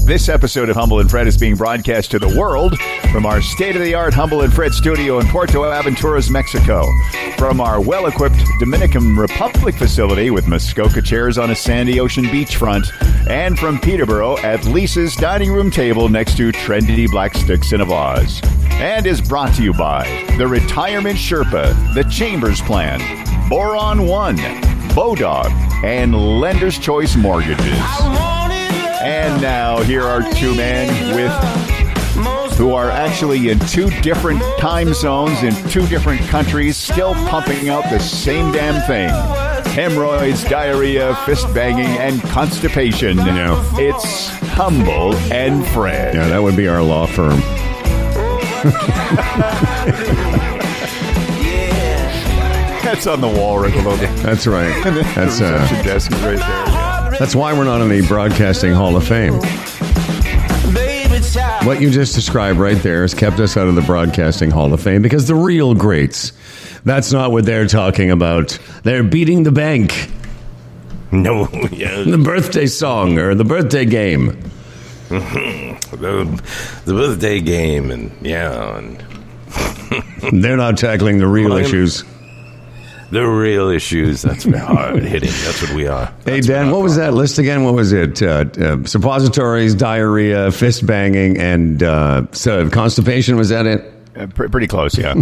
This episode of Humble and Fred is being broadcast to the world from our state-of-the-art Humble and Fred studio in Puerto Aventuras, Mexico. From our well-equipped Dominican Republic facility with Muskoka chairs on a sandy ocean beachfront. And from Peterborough at Lisa's dining room table next to trendy black sticks in a vase. And is brought to you by the Retirement Sherpa, the Chambers Plan, Boron One, Bodog, and Lender's Choice Mortgages. And now, here are two men who are actually in two different time zones in two different countries, still pumping out the same damn thing. Hemorrhoids, diarrhea, fist banging, and constipation. No. It's Humble and Fred. Yeah, that would be our law firm. That's on the wall right below. That's right. That's reception desk is right there. Yeah. That's why we're not in the Broadcasting Hall of Fame. What you just described right there has kept us out of the Broadcasting Hall of Fame because the real greats, that's not what they're talking about. They're beating the bank. No, yeah. The birthday song or the birthday game. the birthday game, and yeah. And they're not tackling the real issues. The real issues, that's hard hitting. That's what we are. Hey, Dan, what was that list again? What was it? Suppositories, diarrhea, fist banging, and constipation. Was that it? Pretty close, yeah.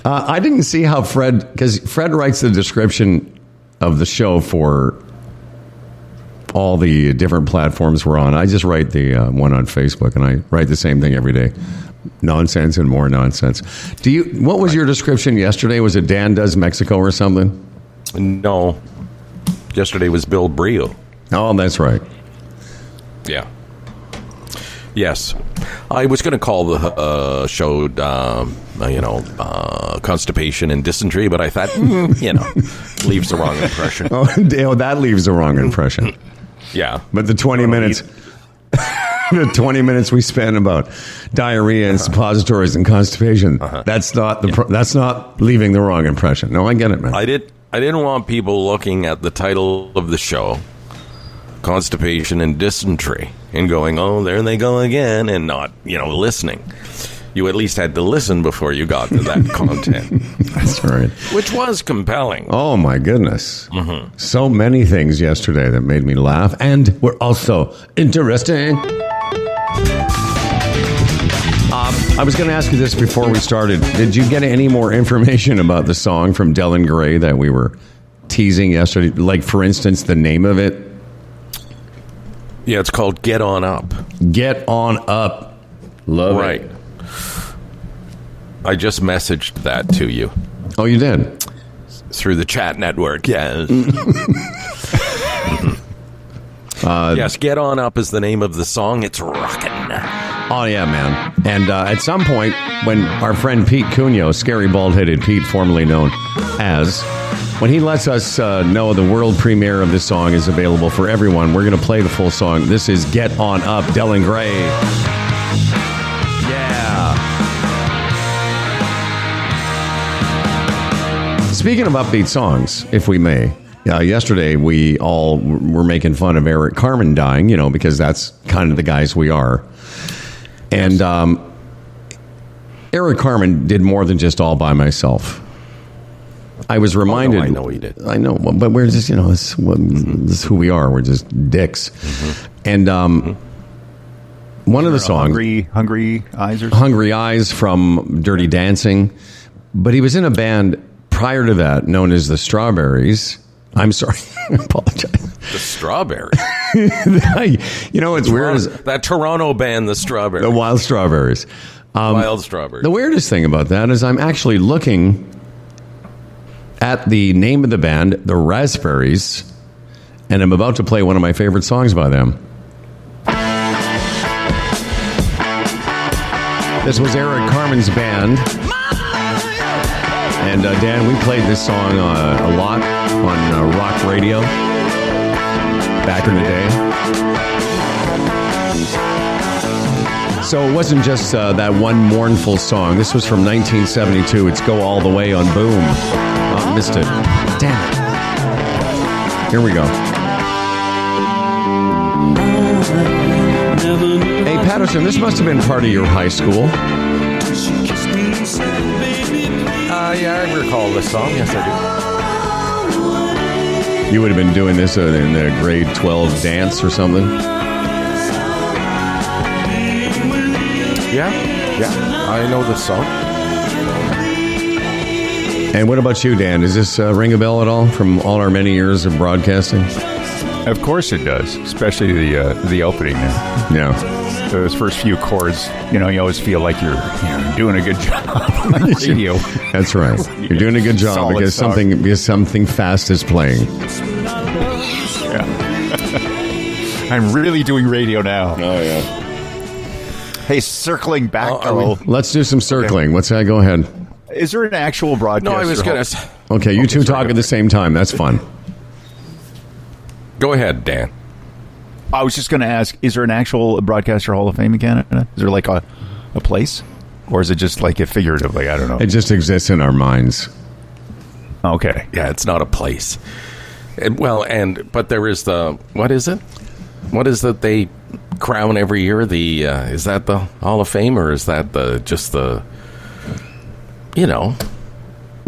I didn't see how Fred, because Fred writes the description of the show for all the different platforms we're on. I just write the one on Facebook, and I write the same thing every day. Nonsense and more nonsense. What was your description yesterday? Was it Dan Does Mexico or something? No. Yesterday was Bill Brio. Oh, that's right. Yeah. Yes. I was going to call the show, constipation and dysentery, but I thought, leaves the wrong impression. Oh, that leaves the wrong impression. Yeah. But the 20 minutes... The 20 minutes we spent about diarrhea and suppositories and constipation, that's not that's not leaving the wrong impression. No, I get it, man. I didn't want people looking at the title of the show, Constipation and Dysentery, and going, oh, there they go again, and not, listening. You at least had to listen before you got to that content. That's right. Which was compelling. Oh, my goodness. Mm-hmm. So many things yesterday that made me laugh and were also interesting. I was going to ask you this before we started. Did you get any more information about the song from Dylan Gray that we were teasing yesterday? Like, for instance, the name of it? Yeah, it's called Get On Up. Get On Up. Love right. it. I just messaged that to you. Oh, you did? Through the chat network, yes. Yes, Get On Up is the name of the song. It's rockin'. Oh, yeah, man. And at some point, when our friend Pete Cuneo, Scary Bald-Headed Pete, formerly known as, when he lets us know the world premiere of this song is available for everyone, we're going to play the full song. This is Get On Up, Dylan Gray. Yeah. Speaking of upbeat songs, if we may, yesterday we all were making fun of Eric Carmen dying, because that's kind of the guys we are. And Eric Carmen did more than just All By Myself. I was reminded. I know he did. I know, but we're just, this is who we are. We're just dicks. Mm-hmm. And one of the songs, Hungry Eyes, or Hungry Eyes from Dirty Dancing, but he was in a band prior to that known as the Strawberries. I'm sorry, I apologize. The Strawberries. It's weird is that Toronto band, the Strawberries. The Wild Strawberries. Wild Strawberries. The weirdest thing about that is I'm actually looking at the name of the band, the Raspberries, and I'm about to play one of my favorite songs by them. This was Eric Carmen's band. And Dan, we played this song a lot on rock radio back in the day. So it wasn't just that one mournful song. This was from 1972. It's Go All the Way on Boom. Missed it. Damn it. Here we go. Hey, Patterson, this must have been part of your high school. Yeah, I recall this song. Yes, I do. You would have been doing this in the grade 12 dance or something? Yeah, I know this song. And what about you, Dan? Does this ring a bell at all from all our many years of broadcasting? Of course it does, especially the opening there. Yeah. Those first few chords, you always feel like you're doing a good job on the radio. That's right. You're doing a good job Solid because song. something fast is playing. Yeah. I'm really doing radio now. Oh, yeah. Hey, circling back, Let's do some circling. What's that? Go ahead. is there an actual broadcast? No, I was going to... Okay, you two talk at the same time. That's fun. Go ahead, Dan. I was just going to ask, is there an actual Broadcaster Hall of Fame in Canada? Is there like a place? Or is it just like a figurative? Like, I don't know. It just exists in our minds. Okay. Yeah, it's not a place. But there is what is it? What is that they crown every year? Is that the Hall of Fame, or is that No,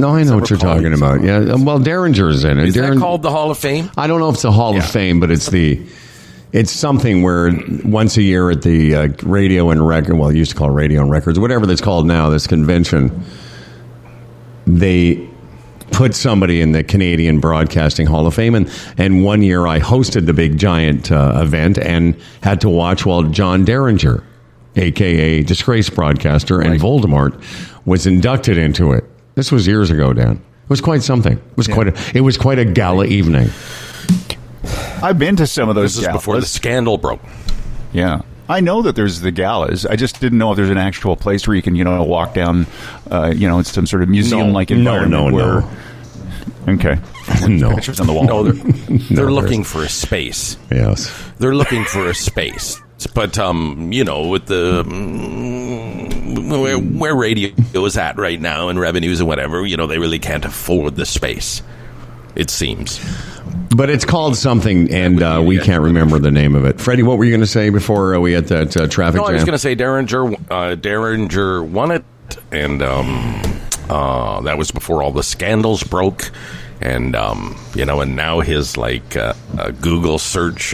I know what you're talking about. Yeah, well, Derringer's in it. Is that called the Hall of Fame? I don't know if it's a Hall of Fame, but it's something where once a year at the Radio and Record, well, it used to call it Radio and Records, whatever that's called now, this convention, they put somebody in the Canadian Broadcasting Hall of Fame. And one year I hosted the big giant event and had to watch while John Derringer, a.k.a. disgraced broadcaster, and Voldemort was inducted into it. This was years ago, Dan. It was quite something. It was quite a gala evening. I've been to some of those This is galas. before the scandal broke. Yeah. I know that there's the galas. I just didn't know if there's an actual place where you can, walk down, it's some sort of museum-like environment. No. Okay. No. Pictures on the wall. No, they're looking for a space. Yes. They're looking for a space. But, with the where radio is at right now and revenues and whatever, they really can't afford the space, it seems. But it's called something, and we can't remember the name of it. Freddie, what were you going to say before we had that traffic jam? I was going to say Derringer won it, and that was before all the scandals broke, and and now his Google search,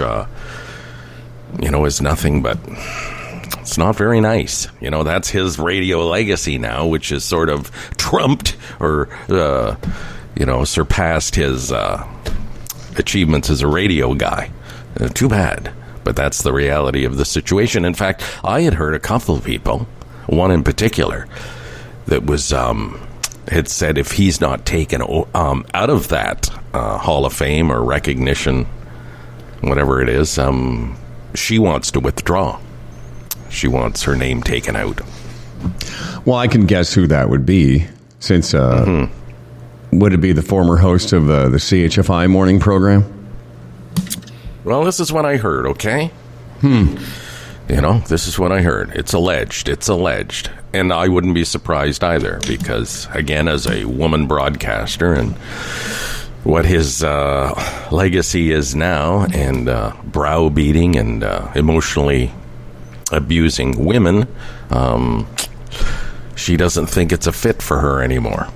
is nothing but. It's not very nice. That's his radio legacy now, which is sort of trumped or surpassed his achievements as a radio guy. Too bad. But that's the reality of the situation. In fact, I had heard a couple of people, one in particular, that was had said if he's not taken out of that Hall of Fame or recognition, whatever it is, she wants to withdraw. She wants her name taken out. Well, I can guess who that would be, since would it be the former host of the CHFI morning program? Well, this is what I heard, okay? This is what I heard. It's alleged. And I wouldn't be surprised either, because, again, as a woman broadcaster and what his legacy is now, and browbeating and emotionally abusing women, she doesn't think it's a fit for her anymore,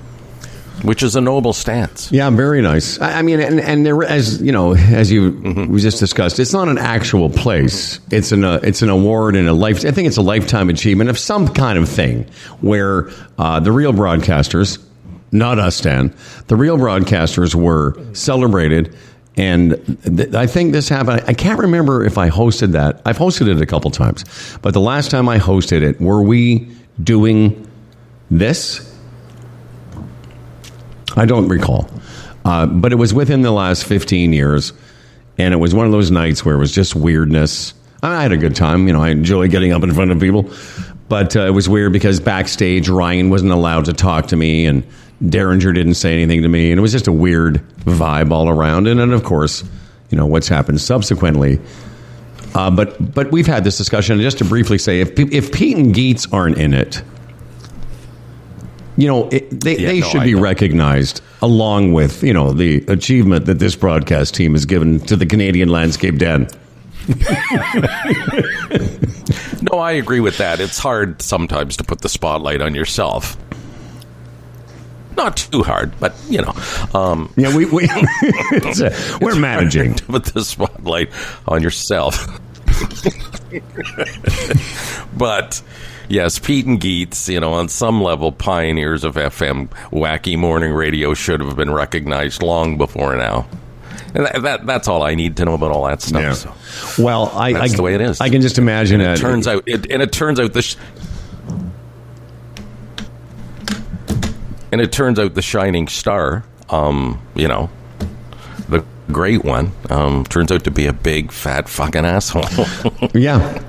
which is a noble stance. Yeah, very nice. I mean, and there, as you know, we just discussed, it's not an actual place. It's an award and I think it's a lifetime achievement of some kind of thing where the real broadcasters, not us, Dan, the real broadcasters were celebrated. And I think this happened. I can't remember if I hosted that. I've hosted it a couple times. But the last time I hosted it, were we doing this? I don't recall. But it was within the last 15 years. And it was one of those nights where it was just weirdness. I had a good time. I enjoy getting up in front of people. But it was weird because backstage, Ryan wasn't allowed to talk to me. And Derringer didn't say anything to me, and it was just a weird vibe all around. And then, of course, what's happened subsequently. But we've had this discussion. And just to briefly say, if Pete and Geets aren't in it, they should be recognized along with the achievement that this broadcast team has given to the Canadian landscape, Dan. No, I agree with that. It's hard sometimes to put the spotlight on yourself. Not too hard, but Yeah, we're managing to put the spotlight on yourself. But yes, Pete and Geets, on some level, pioneers of FM wacky morning radio, should have been recognized long before now. And that's all I need to know about all that stuff. Yeah. So. Well, That's the way it is. I can just imagine it. Turns out the shining star, the great one, turns out to be a big fat fucking asshole. Yeah.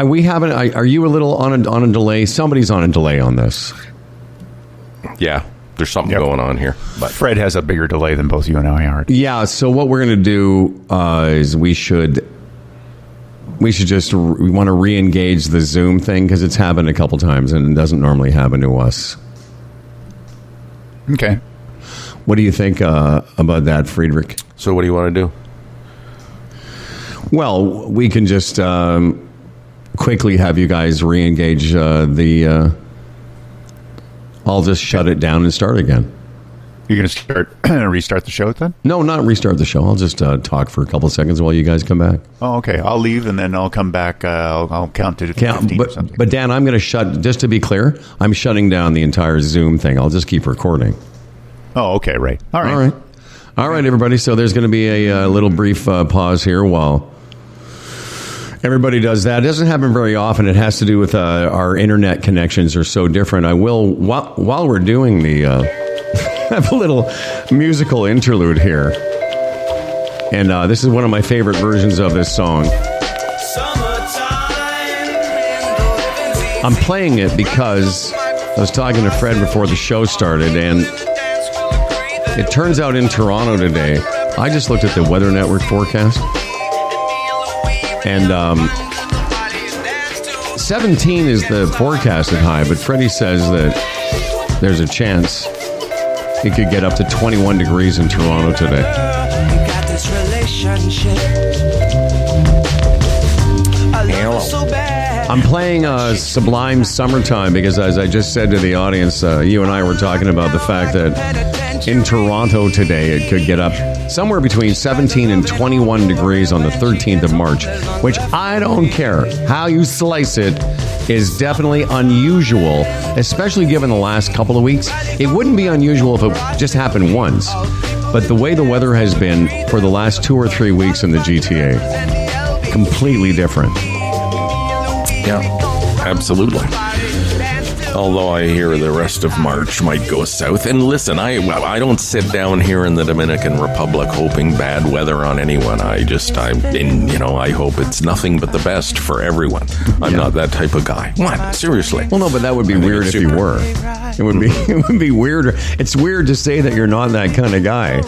We haven't. Are you a little on a delay? Somebody's on a delay on this. Yeah. There's something going on here. But Fred has a bigger delay than both you and I are. Yeah, so what we're going to do is we want to re-engage the Zoom thing because it's happened a couple times and it doesn't normally happen to us. Okay. What do you think about that, Friedrich? So what do you want to do? Well, we can just quickly have you guys re-engage the... I'll just shut it down and start again. You're going to restart the show then? No, not restart the show. I'll just talk for a couple of seconds while you guys come back. Oh, okay. I'll leave and then I'll come back. I'll count to 15 or something. But Dan, I'm going to just to be clear, I'm shutting down the entire Zoom thing. I'll just keep recording. Oh, okay, right. All right, everybody. So there's going to be a little brief pause here while everybody does that. It doesn't happen very often. It has to do with our internet connections are so different. I will, while we're doing the, have a little musical interlude here. And this is one of my favorite versions of this song. I'm playing it because I was talking to Fred before the show started, and it turns out in Toronto today, I just looked at the Weather Network forecast. And 17 is the forecasted high, but Freddie says that there's a chance it could get up to 21 degrees in Toronto today. I'm playing Sublime Summertime because, as I just said to the audience, you and I were talking about the fact that in Toronto today it could get up somewhere between 17 and 21 degrees on the 13th of March, which I don't care how you slice it, is definitely unusual, especially given the last couple of weeks. It wouldn't be unusual if it just happened once, but the way the weather has been for the last 2 or 3 weeks in the GTA, completely different. Yeah, absolutely. Although I hear the rest of March might go south. And listen, I don't sit down here in the Dominican Republic hoping bad weather on anyone. I hope it's nothing but the best for everyone. I'm not that type of guy. What? Seriously? Well, no, but that would be weird if you were. It would be weird. It's weird to say that you're not that kind of guy.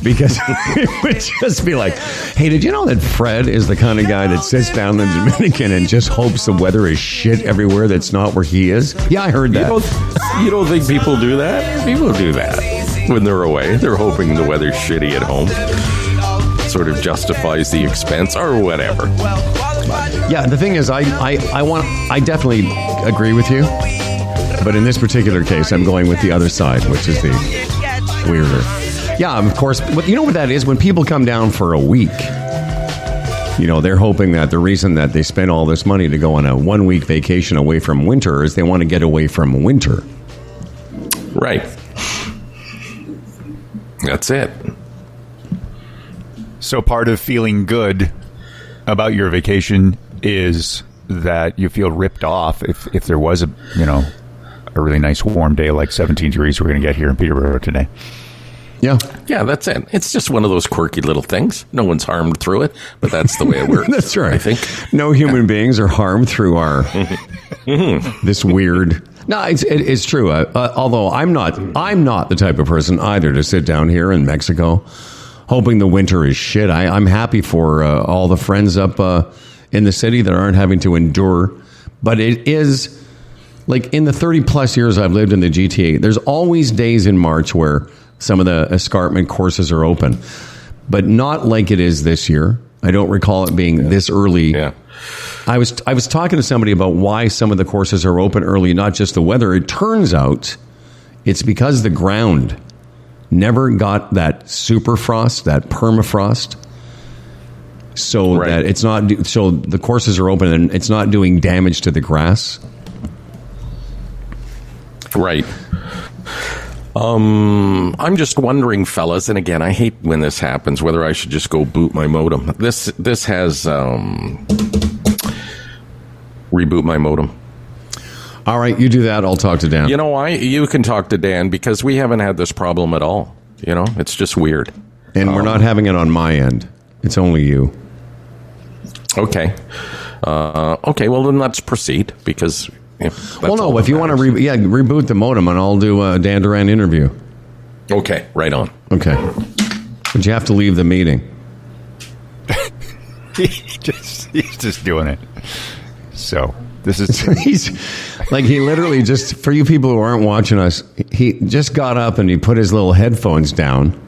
Because it would just be like, hey, did you know that Fred is the kind of guy that sits down in the Dominican and just hopes the weather is shit everywhere that's not where he is? Yeah, I heard that. You don't think people do that? People do that when they're away. They're hoping the weather's shitty at home. Sort of justifies the expense or whatever. Yeah, the thing is, I definitely agree with you. But in this particular case, I'm going with the other side, which is the weirder. Yeah, of course. You know what that is? When people come down for a week, they're hoping that the reason that they spend all this money to go on a 1-week vacation away from winter is they want to get away from winter. Right. That's it. So part of feeling good about your vacation is that you feel ripped off if there was a really nice warm day like 17 degrees we're going to get here in Peterborough today. Yeah, that's it. It's just one of those quirky little things. No one's harmed through it, but that's the way it works. That's right. I think no human beings are harmed through our this weird. No, it's true. Although I'm not the type of person either to sit down here in Mexico, hoping the winter is shit. I'm happy for all the friends up in the city that aren't having to endure. But it is like in the 30 plus years I've lived in the GTA. There's always days in March where some of the escarpment courses are open, but not like it is this year. I don't recall it being this early I was talking to somebody about why some of the courses are open early, not just the weather. It turns out it's because the ground never got that super frost, that permafrost, so that it's not. So the courses are open and it's not doing damage to the grass. Right. I'm just wondering, fellas, and again, I hate when this happens, whether I should just go boot my modem. This has reboot my modem. All right, you do that. I'll talk to Dan. You know why? You can talk to Dan because we haven't had this problem at all. You know, it's just weird. And we're not having it on my end. It's only you. Okay. Okay, well, then let's proceed because... well, no, if you want to reboot the modem and I'll do a Dan Duran interview. Okay, right on. Okay. But you have to leave the meeting. He's just doing it. So... This is he's like he literally just for you people who aren't watching us, he just got up and he put his little headphones down.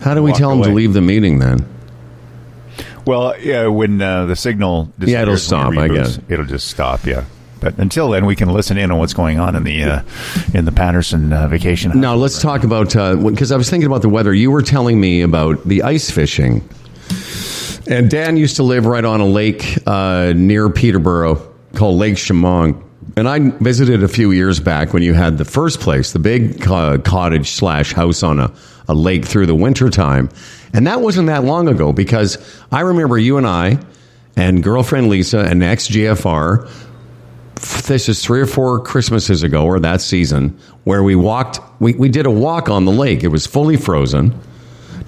How do we tell him to leave the meeting then? Well, yeah, when the signal it'll stop. I guess it'll just stop. Yeah, but until then, we can listen in on what's going on in the Patterson vacation house. Now let's talk about because I was thinking about the weather. You were telling me about the ice fishing. And Dan used to live right on a lake near Peterborough called Lake Chemong. And I visited a few years back when you had the first place, the big cottage / house on a lake through the wintertime. And that wasn't that long ago because I remember you and I and girlfriend Lisa and ex-GFR, this is 3 or 4 Christmases ago or that season, where we walked, we did a walk on the lake. It was fully frozen.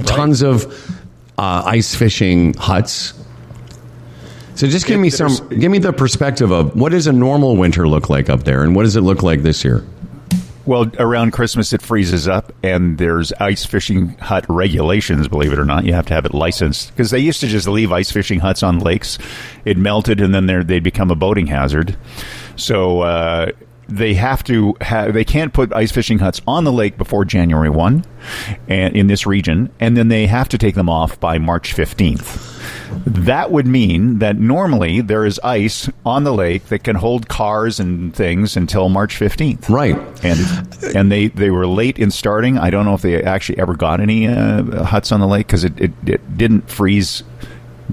Tons of... ice fishing huts. So just give me the perspective of what does a normal winter look like up there and what does it look like this year? Well, around Christmas it freezes up and there's ice fishing hut regulations, believe it or not. You have to have it licensed because they used to just leave ice fishing huts on lakes. It melted and then they'd become a boating hazard. So they can't put ice fishing huts on the lake before January 1 and in this region, and then they have to take them off by March 15th. That would mean that normally there is ice on the lake that can hold cars and things until March 15th. Right. And they were late in starting. I don't know if they actually ever got any huts on the lake because it didn't freeze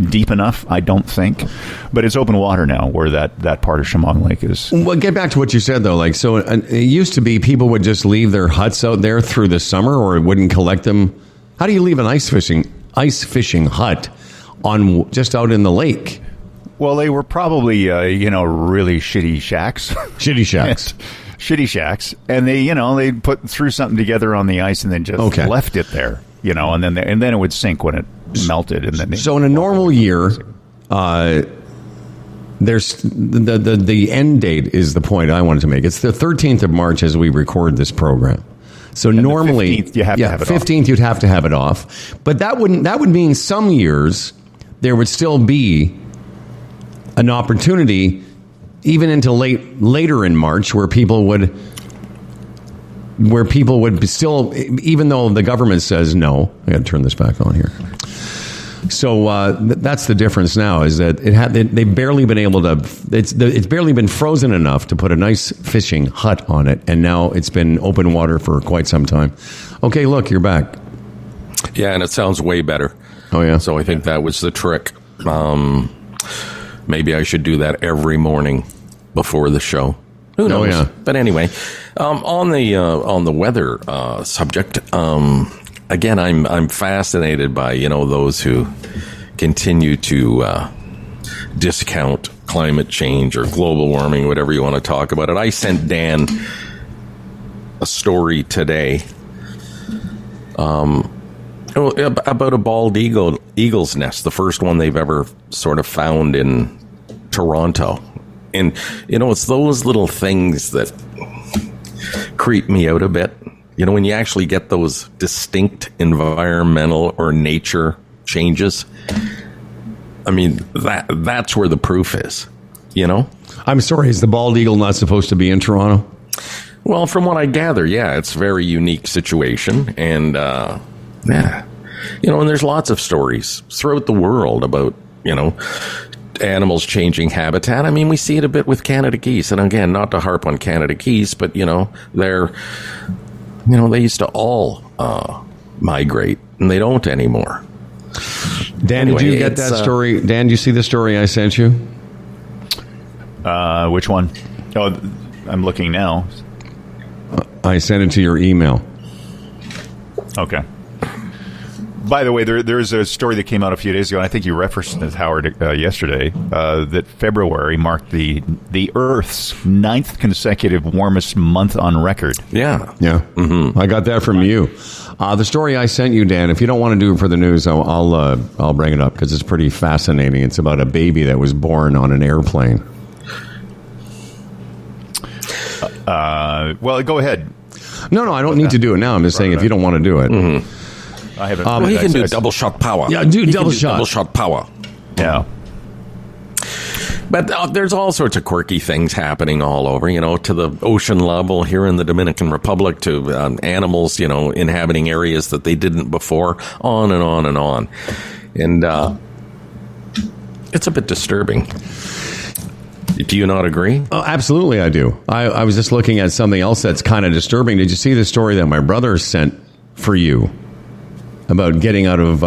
deep enough, I don't think, but it's open water now where that part of Chemong Lake is. Well, get back to what you said though. Like, so it used to be people would just leave their huts out there through the summer, or wouldn't collect them. How do you leave an ice fishing hut on just out in the lake? Well, they were probably really shitty shacks. Shitty shacks, and they threw something together on the ice and then just left it there, and then it would sink when it melted. And then so in a normal year, there's the end date is the point I wanted to make. It's the 13th of March as we record this program. So and normally, 15th, you have to have it 15th, off. You'd have to have it off. But that would mean some years there would still be an opportunity, even into later in March, where people would still, even though the government says no. I got to turn this back on here. So that's the difference now, is that they've barely been able to. It's barely been frozen enough to put a nice fishing hut on it, and now it's been open water for quite some time. Okay, look, you're back. Yeah, and it sounds way better. Oh yeah. So I think that was the trick. Maybe I should do that every morning before the show. Who knows? Oh, yeah. But anyway, on the weather subject. Again, I'm fascinated by those who continue to discount climate change or global warming, whatever you want to talk about it. I sent Dan a story today about a bald eagle's nest, the first one they've ever sort of found in Toronto. And it's those little things that creep me out a bit. When you actually get those distinct environmental or nature changes, I mean, that's where the proof is, I'm sorry, is the bald eagle not supposed to be in Toronto? Well, from what I gather, yeah, it's a very unique situation. And, and there's lots of stories throughout the world about, animals changing habitat. I mean, we see it a bit with Canada geese. And again, not to harp on Canada geese, but, they used to all migrate, and they don't anymore. Dan, Anyway, did you get that story? Dan, did you see the story I sent you? Which one? Oh, I'm looking now. I sent it to your email. Okay. By the way, there's a story that came out a few days ago, and I think you referenced it, Howard, yesterday, that February marked the Earth's 9th consecutive warmest month on record. Yeah. Yeah. Mm-hmm. I got that from you. The story I sent you, Dan, if you don't want to do it for the news, I'll bring it up because it's pretty fascinating. It's about a baby that was born on an airplane. Well, go ahead. No, I don't need to do it now. I'm just saying if you don't want to do it. Mm-hmm. I haven't. Well, he can do double shot power. Yeah, do double shot. Double shot power. Yeah. But there's all sorts of quirky things happening all over, to the ocean level here in the Dominican Republic, to animals, inhabiting areas that they didn't before, on and on and on. And it's a bit disturbing. Do you not agree? Oh, absolutely, I do. I was just looking at something else that's kind of disturbing. Did you see the story that my brother sent for you about getting out of...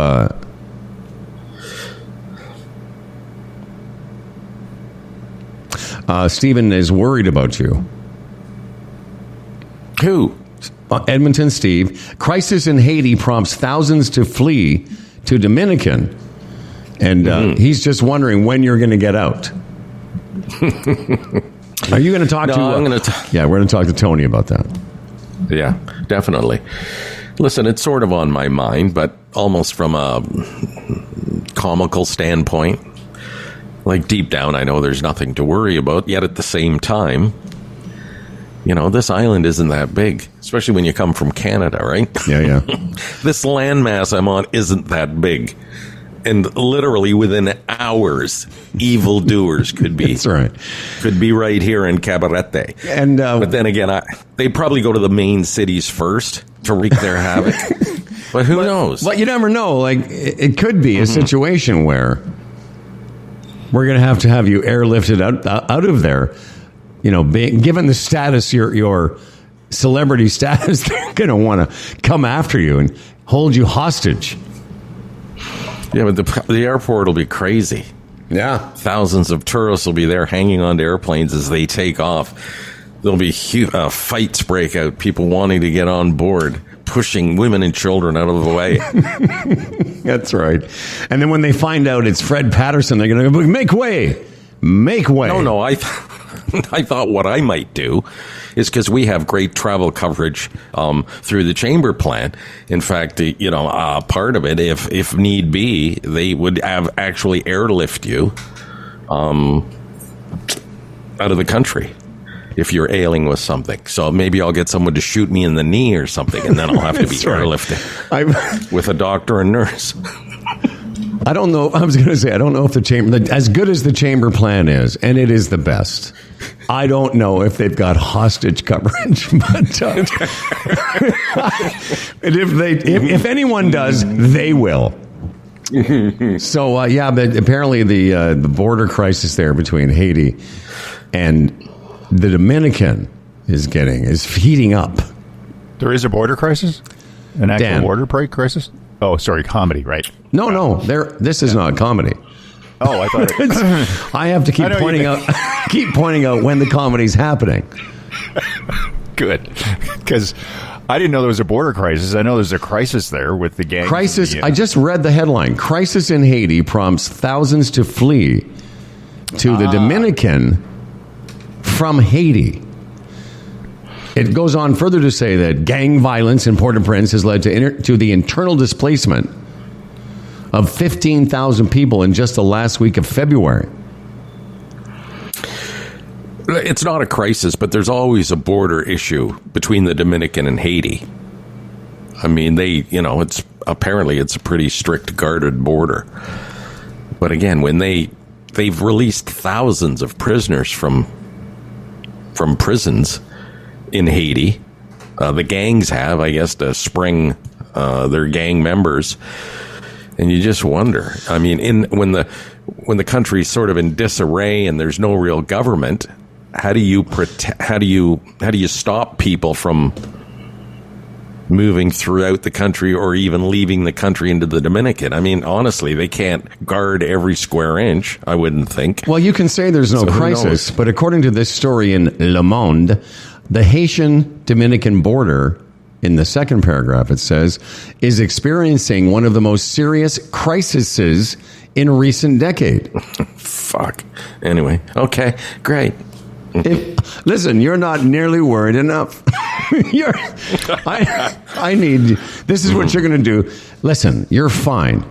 Stephen is worried about you. Who? Edmonton Steve. Crisis in Haiti prompts thousands to flee to Dominican. And he's just wondering when you're going to get out. Are you going to talk to... I'm going to... Yeah, we're going to talk to Tony about that. Yeah, definitely. Listen, it's sort of on my mind, but almost from a comical standpoint. Like, deep down, I know there's nothing to worry about, yet at the same time, this island isn't that big, especially when you come from Canada, right? Yeah. This landmass I'm on isn't that big. And literally within hours, evildoers could be That's right. Could be right here in Cabarete. And but then again, they probably go to the main cities first to wreak their havoc. But who knows? But you never know. Like, it could be a situation where we're going to have you airlifted out of there. Given the status, your celebrity status, they're going to want to come after you and hold you hostage. Yeah, but the airport will be crazy. Yeah. Thousands of tourists will be there hanging onto airplanes as they take off. There'll be fights break out, people wanting to get on board, pushing women and children out of the way. That's right. And then when they find out it's Fred Patterson, they're going to go, make way. Make way. No, I thought what I might do is, because we have great travel coverage through the chamber plant. In fact, part of it, if need be, they would have actually airlift you out of the country if you're ailing with something. So maybe I'll get someone to shoot me in the knee or something, and then I'll have to be airlifted with a doctor and nurse. I don't know. I was going to say, I don't know if the chamber, as good as the chamber plan is, and it is the best, I don't know if they've got hostage coverage. But if anyone does, they will. So but apparently the border crisis there between Haiti and the Dominican is heating up. There is a border crisis? An actual Dan. border crisis? Oh, sorry, comedy, right? No, this is not comedy. Oh, I thought I have to keep pointing out when the comedy's happening. Good, because I didn't know there was a border crisis. I know there's a crisis there with the gang. Crisis. I just read the headline. Crisis in Haiti prompts thousands to flee to the Dominican from Haiti. It goes on further to say that gang violence in Port-au-Prince has led to the internal displacement of 15,000 people in just the last week of February. It's not a crisis, but there's always a border issue between the Dominican and Haiti. I mean, it's a pretty strict guarded border. But again, when they've released thousands of prisoners from prisons in Haiti, the gangs have, I guess, to spring their gang members, and you just wonder. I mean, when when the country's sort of in disarray and there's no real government, how do you stop people from moving throughout the country or even leaving the country into the Dominican? I mean, honestly, they can't guard every square inch, I wouldn't think. Well, you can say there's no crisis, but according to this story in Le Monde, the Haitian-Dominican border, in the second paragraph it says, is experiencing one of the most serious crises in recent decade. Fuck. Anyway, okay, great. Listen, you're not nearly worried enough. I need. This is what you're going to do. Listen, you're fine,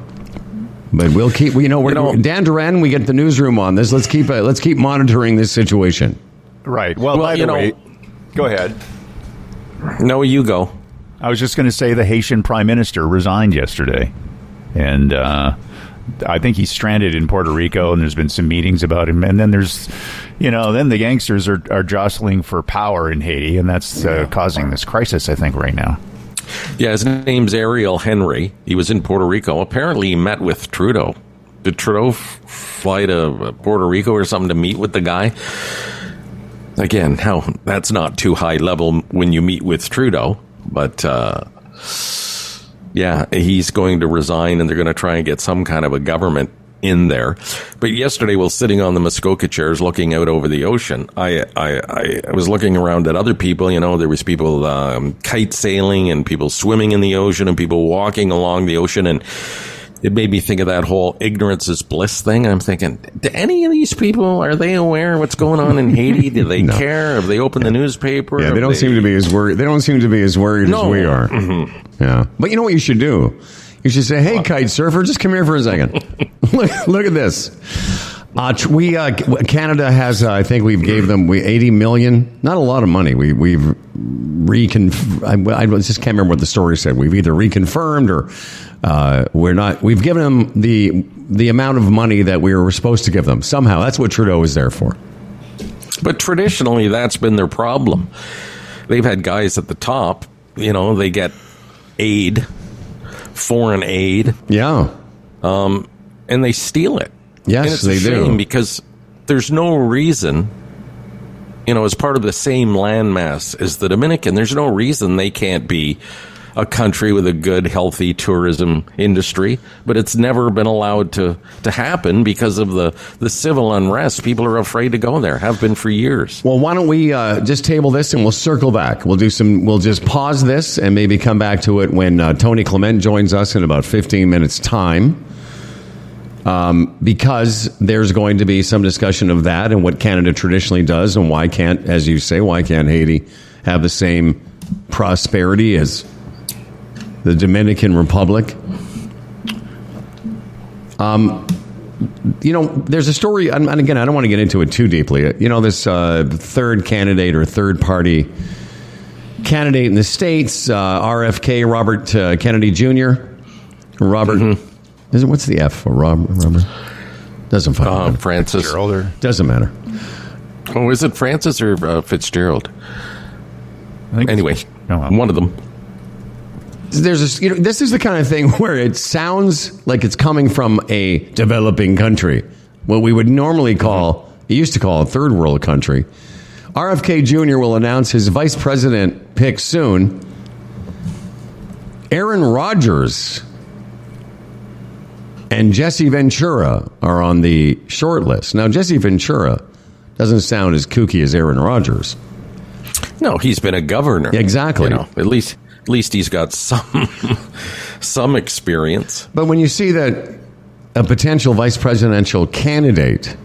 but we'll keep. Dan Duran. We get the newsroom on this. Let's keep monitoring this situation. Right. Well, by the way, go ahead. No, you go. I was just going to say the Haitian Prime Minister resigned yesterday, and I think he's stranded in Puerto Rico, and there's been some meetings about him. And then there's, then the gangsters are jostling for power in Haiti, and that's causing this crisis, I think, right now. Yeah, his name's Ariel Henry. He was in Puerto Rico. Apparently, he met with Trudeau. Did Trudeau fly to Puerto Rico or something to meet with the guy? Again, that's not too high level when you meet with Trudeau, but yeah, he's going to resign, and they're going to try and get some kind of a government in there. But yesterday, while sitting on the Muskoka chairs looking out over the ocean, I was looking around at other people. There was people kite sailing and people swimming in the ocean and people walking along the ocean, and it made me think of that whole ignorance is bliss thing. I'm thinking, do any of these people, are they aware of what's going on in Haiti? Do they care? Have they opened the newspaper? Yeah, they don't seem to be as worried. They don't seem to be as worried as we are. Mm-hmm. Yeah, but you know what you should do? You should say, "Hey, kite surfer, just come here for a second. Look at this." Canada has, I think we've gave them 80 million. Not a lot of money. We've I just can't remember what the story said. We've either reconfirmed or we're not. We've given them the amount of money that we were supposed to give them. Somehow, that's what Trudeau is there for. But traditionally, that's been their problem. They've had guys at the top. They get aid, foreign aid. Yeah. And they steal it. Yes, and it's they a shame do. Because there's no reason, as part of the same landmass as the Dominican, there's no reason they can't be a country with a good, healthy tourism industry. But it's never been allowed to happen because of the civil unrest. People are afraid to go there, have been for years. Well, why don't we just table this and we'll circle back. We'll just pause this and maybe come back to it when Tony Clement joins us in about 15 minutes' time. Because there's going to be some discussion of that and what Canada traditionally does, and why can't Haiti have the same prosperity as the Dominican Republic? There's a story, and again, I don't want to get into it too deeply. This third candidate or third party candidate in the States, RFK, Robert Kennedy Jr. Robert. Mm-hmm. What's the F for Robert? Doesn't matter. Francis. Doesn't matter. Oh, is it Francis or Fitzgerald? Anyway, one of them. There's this is the kind of thing where it sounds like it's coming from a developing country, what we would normally call, used to call a third world country. RFK Jr. will announce his vice president pick soon. Aaron Rodgers and Jesse Ventura are on the short list. Now, Jesse Ventura doesn't sound as kooky as Aaron Rodgers. No, he's been a governor. Exactly. At least he's got some experience. But when you see that a potential vice presidential candidate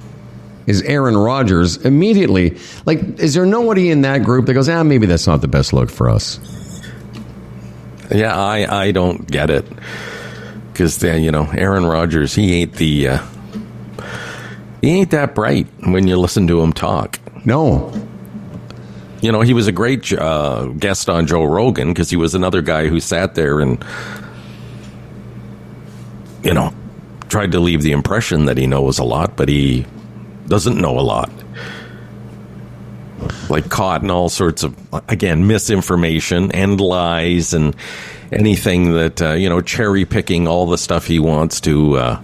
is Aaron Rodgers, immediately, is there nobody in that group that goes, maybe that's not the best look for us? Yeah, I don't get it. Because, Aaron Rodgers, he ain't that bright when you listen to him talk. No. He was a great guest on Joe Rogan because he was another guy who sat there and, tried to leave the impression that he knows a lot, but he doesn't know a lot. Caught in all sorts of, again, misinformation and lies and anything that, cherry picking all the stuff he wants to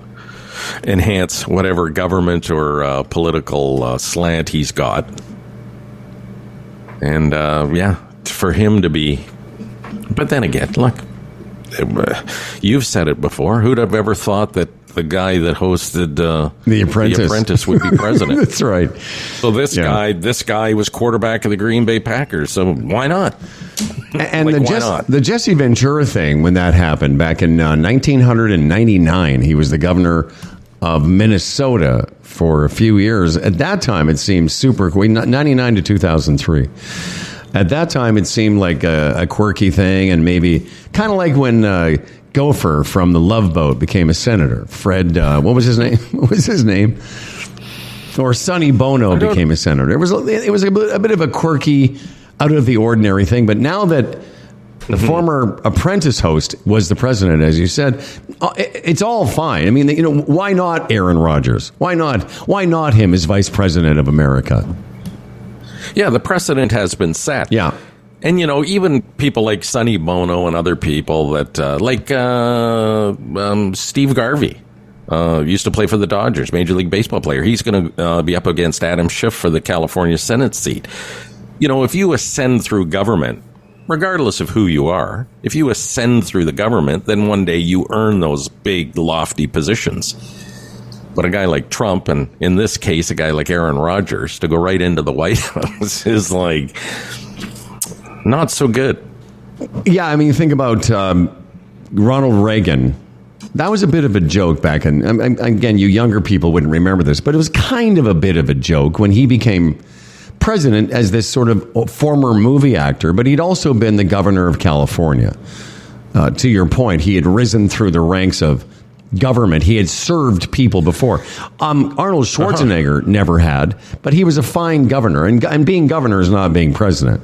enhance whatever government or political slant he's got. And, for him to be... But then again, look, you've said it before. Who'd have ever thought that the guy that hosted The Apprentice would be president? That's right. So this guy was quarterback of the Green Bay Packers. So why not? And the Jesse Ventura thing, when that happened back in 1999, he was the governor of Minnesota for a few years. At that time, it seemed super cool. 99 to 2003. At that time, it seemed like a quirky thing, and maybe kind of like when Gopher from the Love Boat became a senator. Fred, what was his name? What was his name? Or Sonny Bono became a senator. It was a bit of a quirky, out of the ordinary thing. But now that the former Apprentice host was the president, as you said, it's all fine. I mean, why not Aaron Rodgers? Why not him as vice president of America? Yeah, the precedent has been set. Yeah. And, even people like Sonny Bono and other people that, Steve Garvey, used to play for the Dodgers, Major League Baseball player. He's going to be up against Adam Schiff for the California Senate seat. If you ascend through government, regardless of who you are, if you ascend through the government, then one day you earn those big, lofty positions. But a guy like Trump, and in this case, a guy like Aaron Rodgers, to go right into the White House is like not so good. Yeah, I mean, think about Ronald Reagan. That was a bit of a joke back in, again, you younger people wouldn't remember this, but it was kind of a bit of a joke when he became president as this sort of former movie actor, but he'd also been the governor of California. To your point, he had risen through the ranks of government. He had served people before. Arnold Schwarzenegger never had, but he was a fine governor, and being governor is not being president.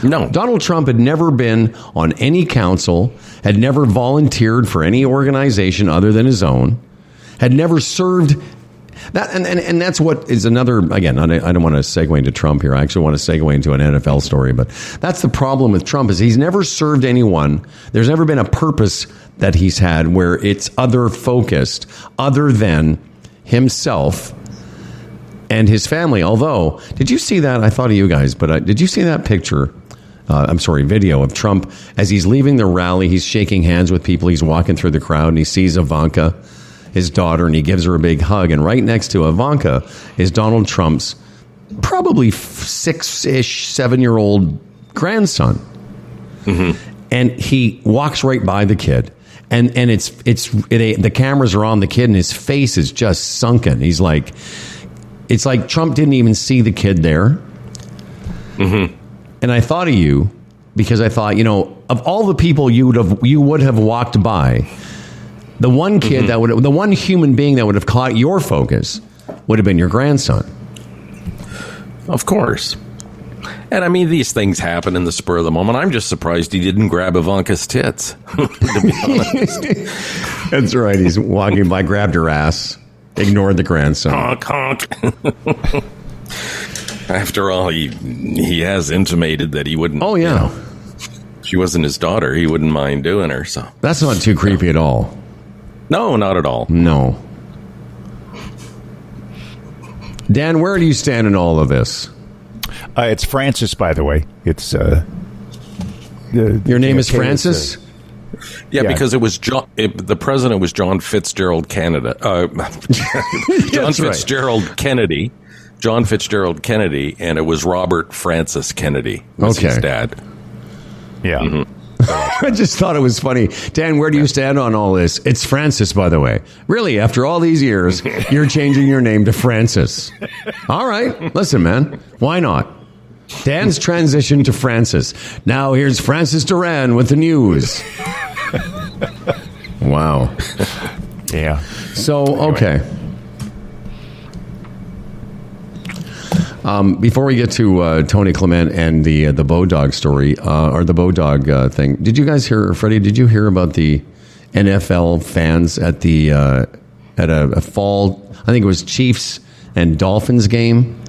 No. Donald Trump had never been on any council, had never volunteered for any organization other than his own, had never served. That and that's what is another, again, I don't want to segue into Trump here. I actually want to segue into an NFL story, but that's the problem with Trump is he's never served anyone. There's never been a purpose that he's had where it's other focused, other than himself and his family. Although, did you see that? I thought of you guys, but did you see that picture? Video of Trump as he's leaving the rally. He's shaking hands with people. He's walking through the crowd and he sees Ivanka, his daughter, and he gives her a big hug. And right next to Ivanka is Donald Trump's probably 6-ish, 7-year-old grandson. Mm-hmm. And he walks right by the kid. And the cameras are on the kid and his face is just sunken. He's like, it's like Trump didn't even see the kid there. Mm-hmm. And I thought of you because I thought, of all the people you would have walked by, the one kid the one human being that would have caught your focus would have been your grandson. Of course. And I mean, these things happen in the spur of the moment. I'm just surprised he didn't grab Ivanka's tits, to be honest. That's right. He's walking by, grabbed her ass, ignored the grandson. Honk, honk. After all, he has intimated that he wouldn't. Oh, yeah. If she wasn't his daughter, he wouldn't mind doing her. So that's not too creepy at all. No, not at all. No. Dan, where do you stand in all of this? It's Francis, by the way. It's your name is Francis? Yeah, because it was the president was John Fitzgerald Canada. Kennedy. John Fitzgerald Kennedy, and it was Robert Francis Kennedy. Was his dad. Yeah. Mm-hmm. I just thought it was funny. Dan, where do you stand on all this? It's Francis, by the way. Really, after all these years, you're changing your name to Francis. All right. Listen, man. Why not? Dan's transition to Francis. Now here's Francis Duran with the news. Wow. Yeah. So, okay. Before we get to Tony Clement and the Bodog story, or the Bodog thing, did you guys hear, Freddie, did you hear about the NFL fans at the at a fall, I think it was Chiefs and Dolphins game?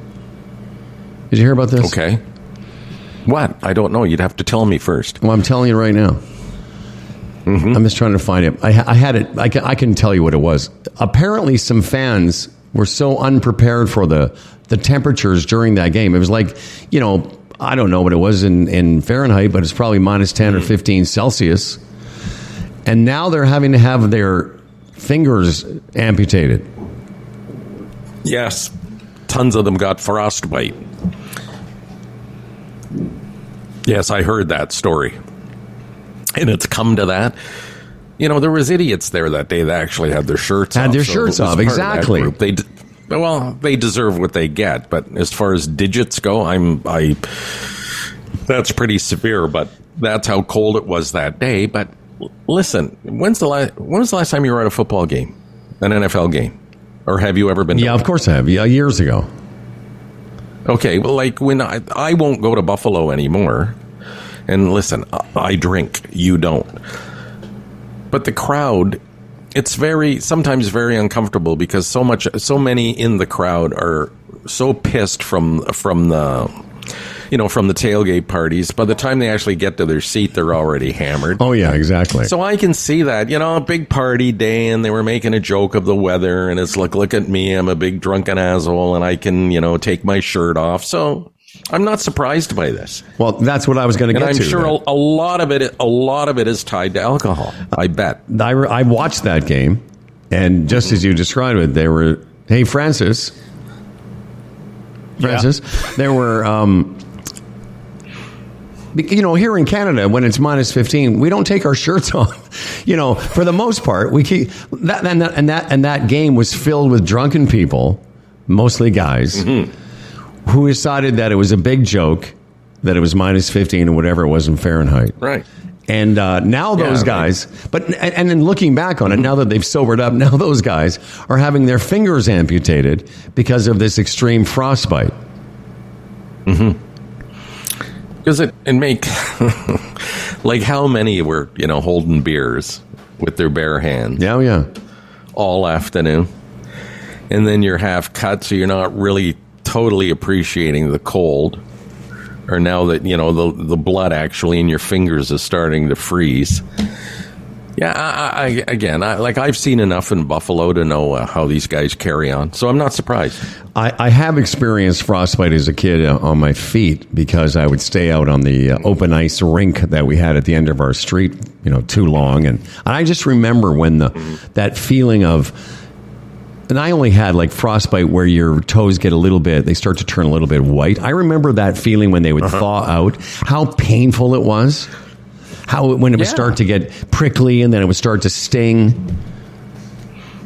Did you hear about this? Okay. What? I don't know. You'd have to tell me first. Well, I'm telling you right now. I'm just trying to find it. I had it. I can tell you what it was. Apparently, some fans were so unprepared for the temperatures during that game. It was like, I don't know what it was in Fahrenheit, but it's probably minus 10 or 15 Celsius. And now they're having to have their fingers amputated. Yes. Tons of them got frostbite. Yes, I heard that story. And it's come to that. There was idiots there that day that actually had their shirts off. Had their shirts off, exactly. They deserve what they get. But as far as digits go, that's pretty severe. But that's how cold it was that day. But listen, when was the last time you were at a football game, an NFL game? Or have you ever been to one? Of course I have. Yeah, years ago. Okay, well, like when I won't go to Buffalo anymore. And listen, I drink, you don't. But the crowd, it's sometimes very uncomfortable because so many in the crowd are so pissed from the tailgate parties. By the time they actually get to their seat, they're already hammered. Oh, yeah, exactly. So I can see that, a big party day, and they were making a joke of the weather, and it's like, look at me, I'm a big drunken asshole, and I can, take my shirt off. So I'm not surprised by this. Well, that's what I was going to get to. And I'm sure a lot of it is tied to alcohol. I bet. I watched that game, and just as you described it, they were, hey, Francis, there were, here in Canada, when it's minus 15, we don't take our shirts off. For the most part, we keep that, and that game was filled with drunken people, mostly guys, who decided that it was a big joke, that it was minus 15 or whatever it was in Fahrenheit. Right. And now those guys, and then looking back on it, now that they've sobered up, now those guys are having their fingers amputated because of this extreme frostbite. Mm-hmm. Because it make like how many were holding beers with their bare hands? Yeah, all afternoon, and then you're half cut, so you're not really totally appreciating the cold. Or now that the blood actually in your fingers is starting to freeze. Yeah, I've seen enough in Buffalo to know how these guys carry on, so I'm not surprised. I have experienced frostbite as a kid on my feet because I would stay out on the open ice rink that we had at the end of our street, too long, and I just remember when that feeling of. And I only had like frostbite where your toes get they start to turn a little bit white. I remember that feeling when they would thaw out, how painful it was. When it would start to get prickly and then it would start to sting.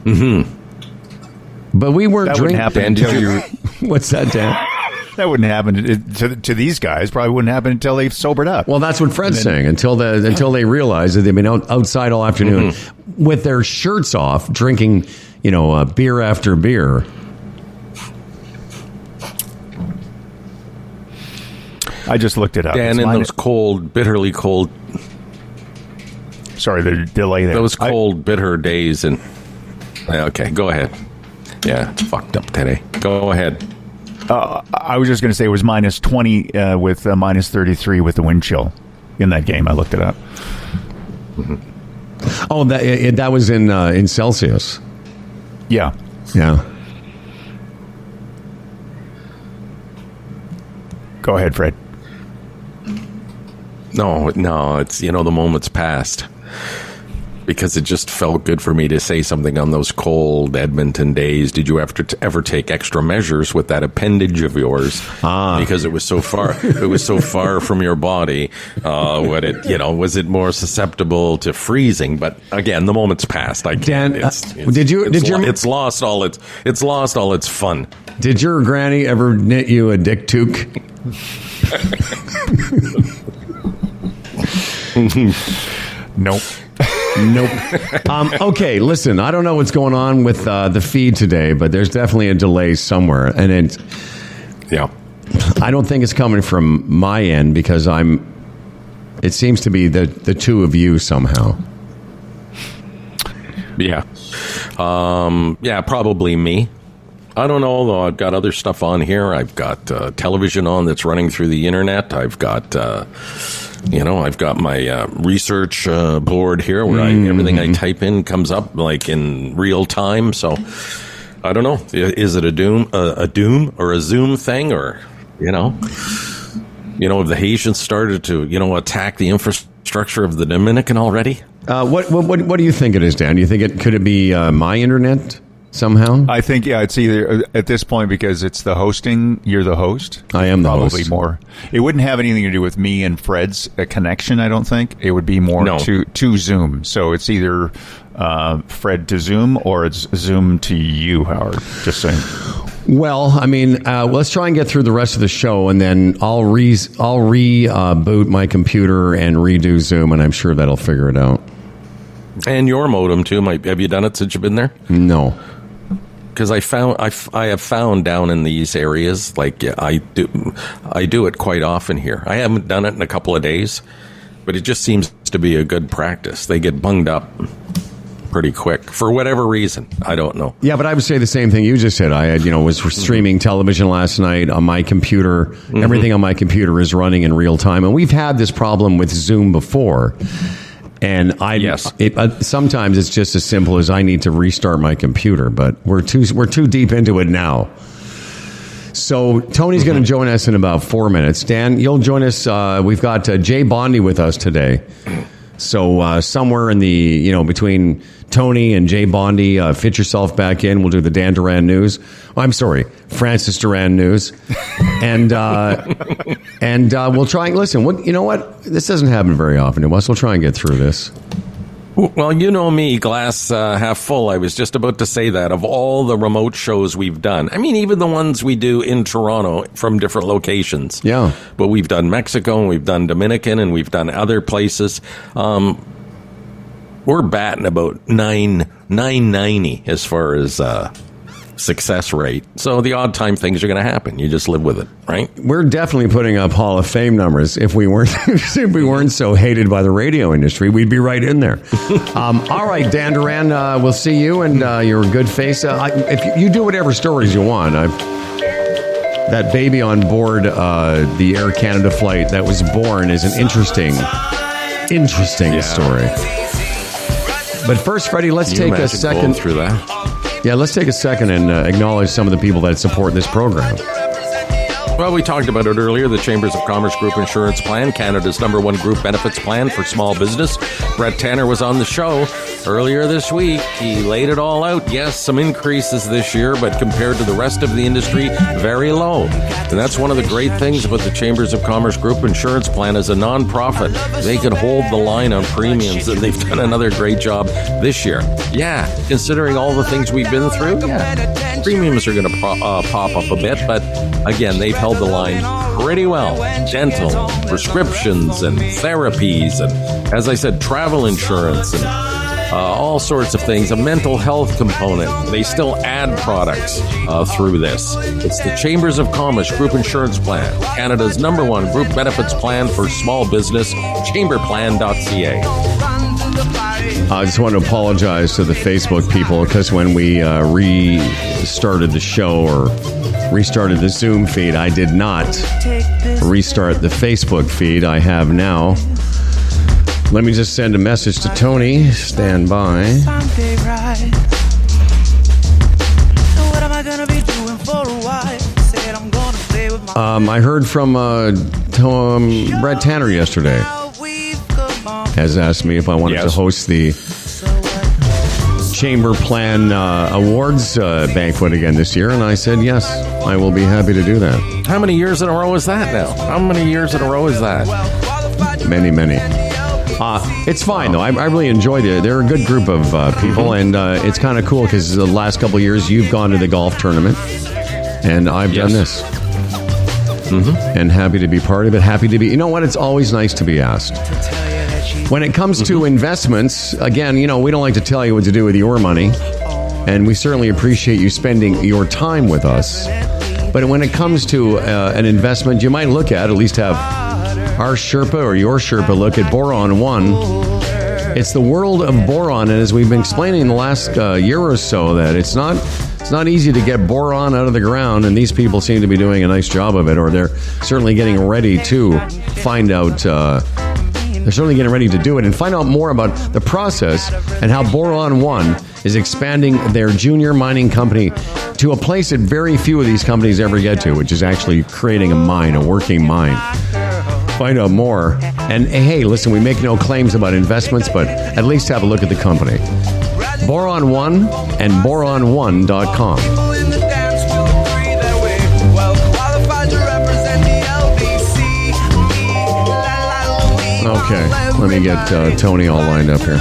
Mm-hmm. But we weren't drinking. What's that, Dan? That wouldn't happen to these guys. Probably wouldn't happen until they've sobered up. Well, that's what Fred's saying. Until they realize that they've been outside all afternoon with their shirts off, drinking, beer after beer. I just looked it up. Dan, in those cold, bitterly cold. Sorry, the delay there. Those cold, bitter days, and okay, go ahead. Yeah, it's fucked up today. Go ahead. I was just going to say it was minus 20 with minus 33 with the wind chill in that game. I looked it up. Mm-hmm. Oh, that was in Celsius. Yeah. Go ahead, Fred. No, it's the moment's passed. Because it just felt good for me to say something on those cold Edmonton days. Did you ever take extra measures with that appendage of yours? Because it was so far. It was so far from your body. Was it more susceptible to freezing? But again, the moment's passed. I can't. Dan, it's lost all its fun. Did your granny ever knit you a dick toque? Nope. Okay, listen, I don't know what's going on with the feed today, but there's definitely a delay somewhere. And I don't think it's coming from my end because it seems to be the two of you somehow. Yeah. Probably me. I don't know, though. I've got other stuff on here. I've got television on that's running through the internet. I've got I've got my research board here where everything I type in comes up like in real time. So I don't know. Is it a doom or a Zoom thing, or have the Haitians started to attack the infrastructure of the Dominican already? What do you think it is, Dan? Do you think could it be my internet somehow? I think, it's either at this point because it's the hosting. You're the host. I am the host. Probably more. It wouldn't have anything to do with me and Fred's connection, I don't think. It would be more to Zoom. So it's either Fred to Zoom or it's Zoom to you, Howard. Just saying. Well, I mean, let's try and get through the rest of the show, and then I'll reboot my computer and redo Zoom, and I'm sure that'll figure it out. And your modem too. Have you done it since you've been there? No, because I have found down in these areas, like I do it quite often here. I haven't done it in a couple of days, but it just seems to be a good practice. They get bunged up pretty quick for whatever reason. I don't know. Yeah, but I would say the same thing you just said. I had, was streaming television last night on my computer. Mm-hmm. Everything on my computer is running in real time, and we've had this problem with Zoom before. And sometimes it's just as simple as I need to restart my computer, but we're too deep into it now. So Tony's going to join us in about 4 minutes. Dan, you'll join us. We've got Jay Bondi with us today. So somewhere in the between Tony and Jay Bondi, fit yourself back in. We'll do the Dan Duran news. Oh, I'm sorry, Francis Duran news, and we'll try and listen. You know what? This doesn't happen very often to us. We'll try and get through this. Well, you know me, glass half full. I was just about to say that. Of all the remote shows we've done, I mean, even the ones we do in Toronto from different locations. Yeah. But we've done Mexico, and we've done Dominican, and we've done other places. We're batting about 990 as far as success rate. So the odd time things are going to happen. You just live with it, right? We're definitely putting up Hall of Fame numbers. If we weren't so hated by the radio industry, we'd be right in there. All right, Dan Duran, we'll see you, and you're a good face. If you do whatever stories you want. That baby on board the Air Canada flight that was born is an interesting story. But first, Freddie, let's take a second through that. Yeah, let's take a second and acknowledge some of the people that support this program. Well, we talked about it earlier. The Chambers of Commerce Group Insurance Plan, Canada's #1 group benefits plan for small business. Brett Tanner was on the show earlier this week. He laid it all out. Yes, some increases this year, but compared to the rest of the industry, very low. And that's one of the great things about the Chambers of Commerce Group Insurance Plan as a nonprofit. They could hold the line on premiums, and they've done another great job this year. Yeah, considering all the things we've been through, premiums are going to pop up a bit, but again, they've held the line pretty well. Dental, prescriptions, and therapies, and as I said, travel insurance, and all sorts of things. A mental health component. They still add products through this. It's the Chambers of Commerce Group Insurance Plan, Canada's #1 group benefits plan for small business. Chamberplan.ca. I just want to apologize to the Facebook people because when we restarted the show or restarted the Zoom feed, I did not restart the Facebook feed. I have now. Let me just send a message to Tony. Stand by. I heard from Brett Tanner yesterday. Has asked me if I wanted to host the Chamber Plan Awards banquet again this year, and I said yes, I will be happy to do that. How many years in a row is that now? How many years in a row is that? Many, many. It's fine, though. I really enjoyed it. They're a good group of people, and it's kind of cool because the last couple of years you've gone to the golf tournament, and I've done this. And happy to be part of it. Happy to be. You know what? It's always nice to be asked. When it comes to investments, again, we don't like to tell you what to do with your money, and we certainly appreciate you spending your time with us. But when it comes to an investment, you might look at least have our Sherpa or your Sherpa look at Boron 1. It's the world of boron, and as we've been explaining in the last year or so, that it's not easy to get boron out of the ground, and these people seem to be doing a nice job of it, or they're certainly getting ready to find out they're certainly getting ready to do it. And find out more about the process and how Boron One is expanding their junior mining company to a place that very few of these companies ever get to, which is actually creating a mine, a working mine. Find out more. And hey, listen, we make no claims about investments, but at least have a look at the company. Boron One and boron1.com. Okay, let me get Tony all lined up here.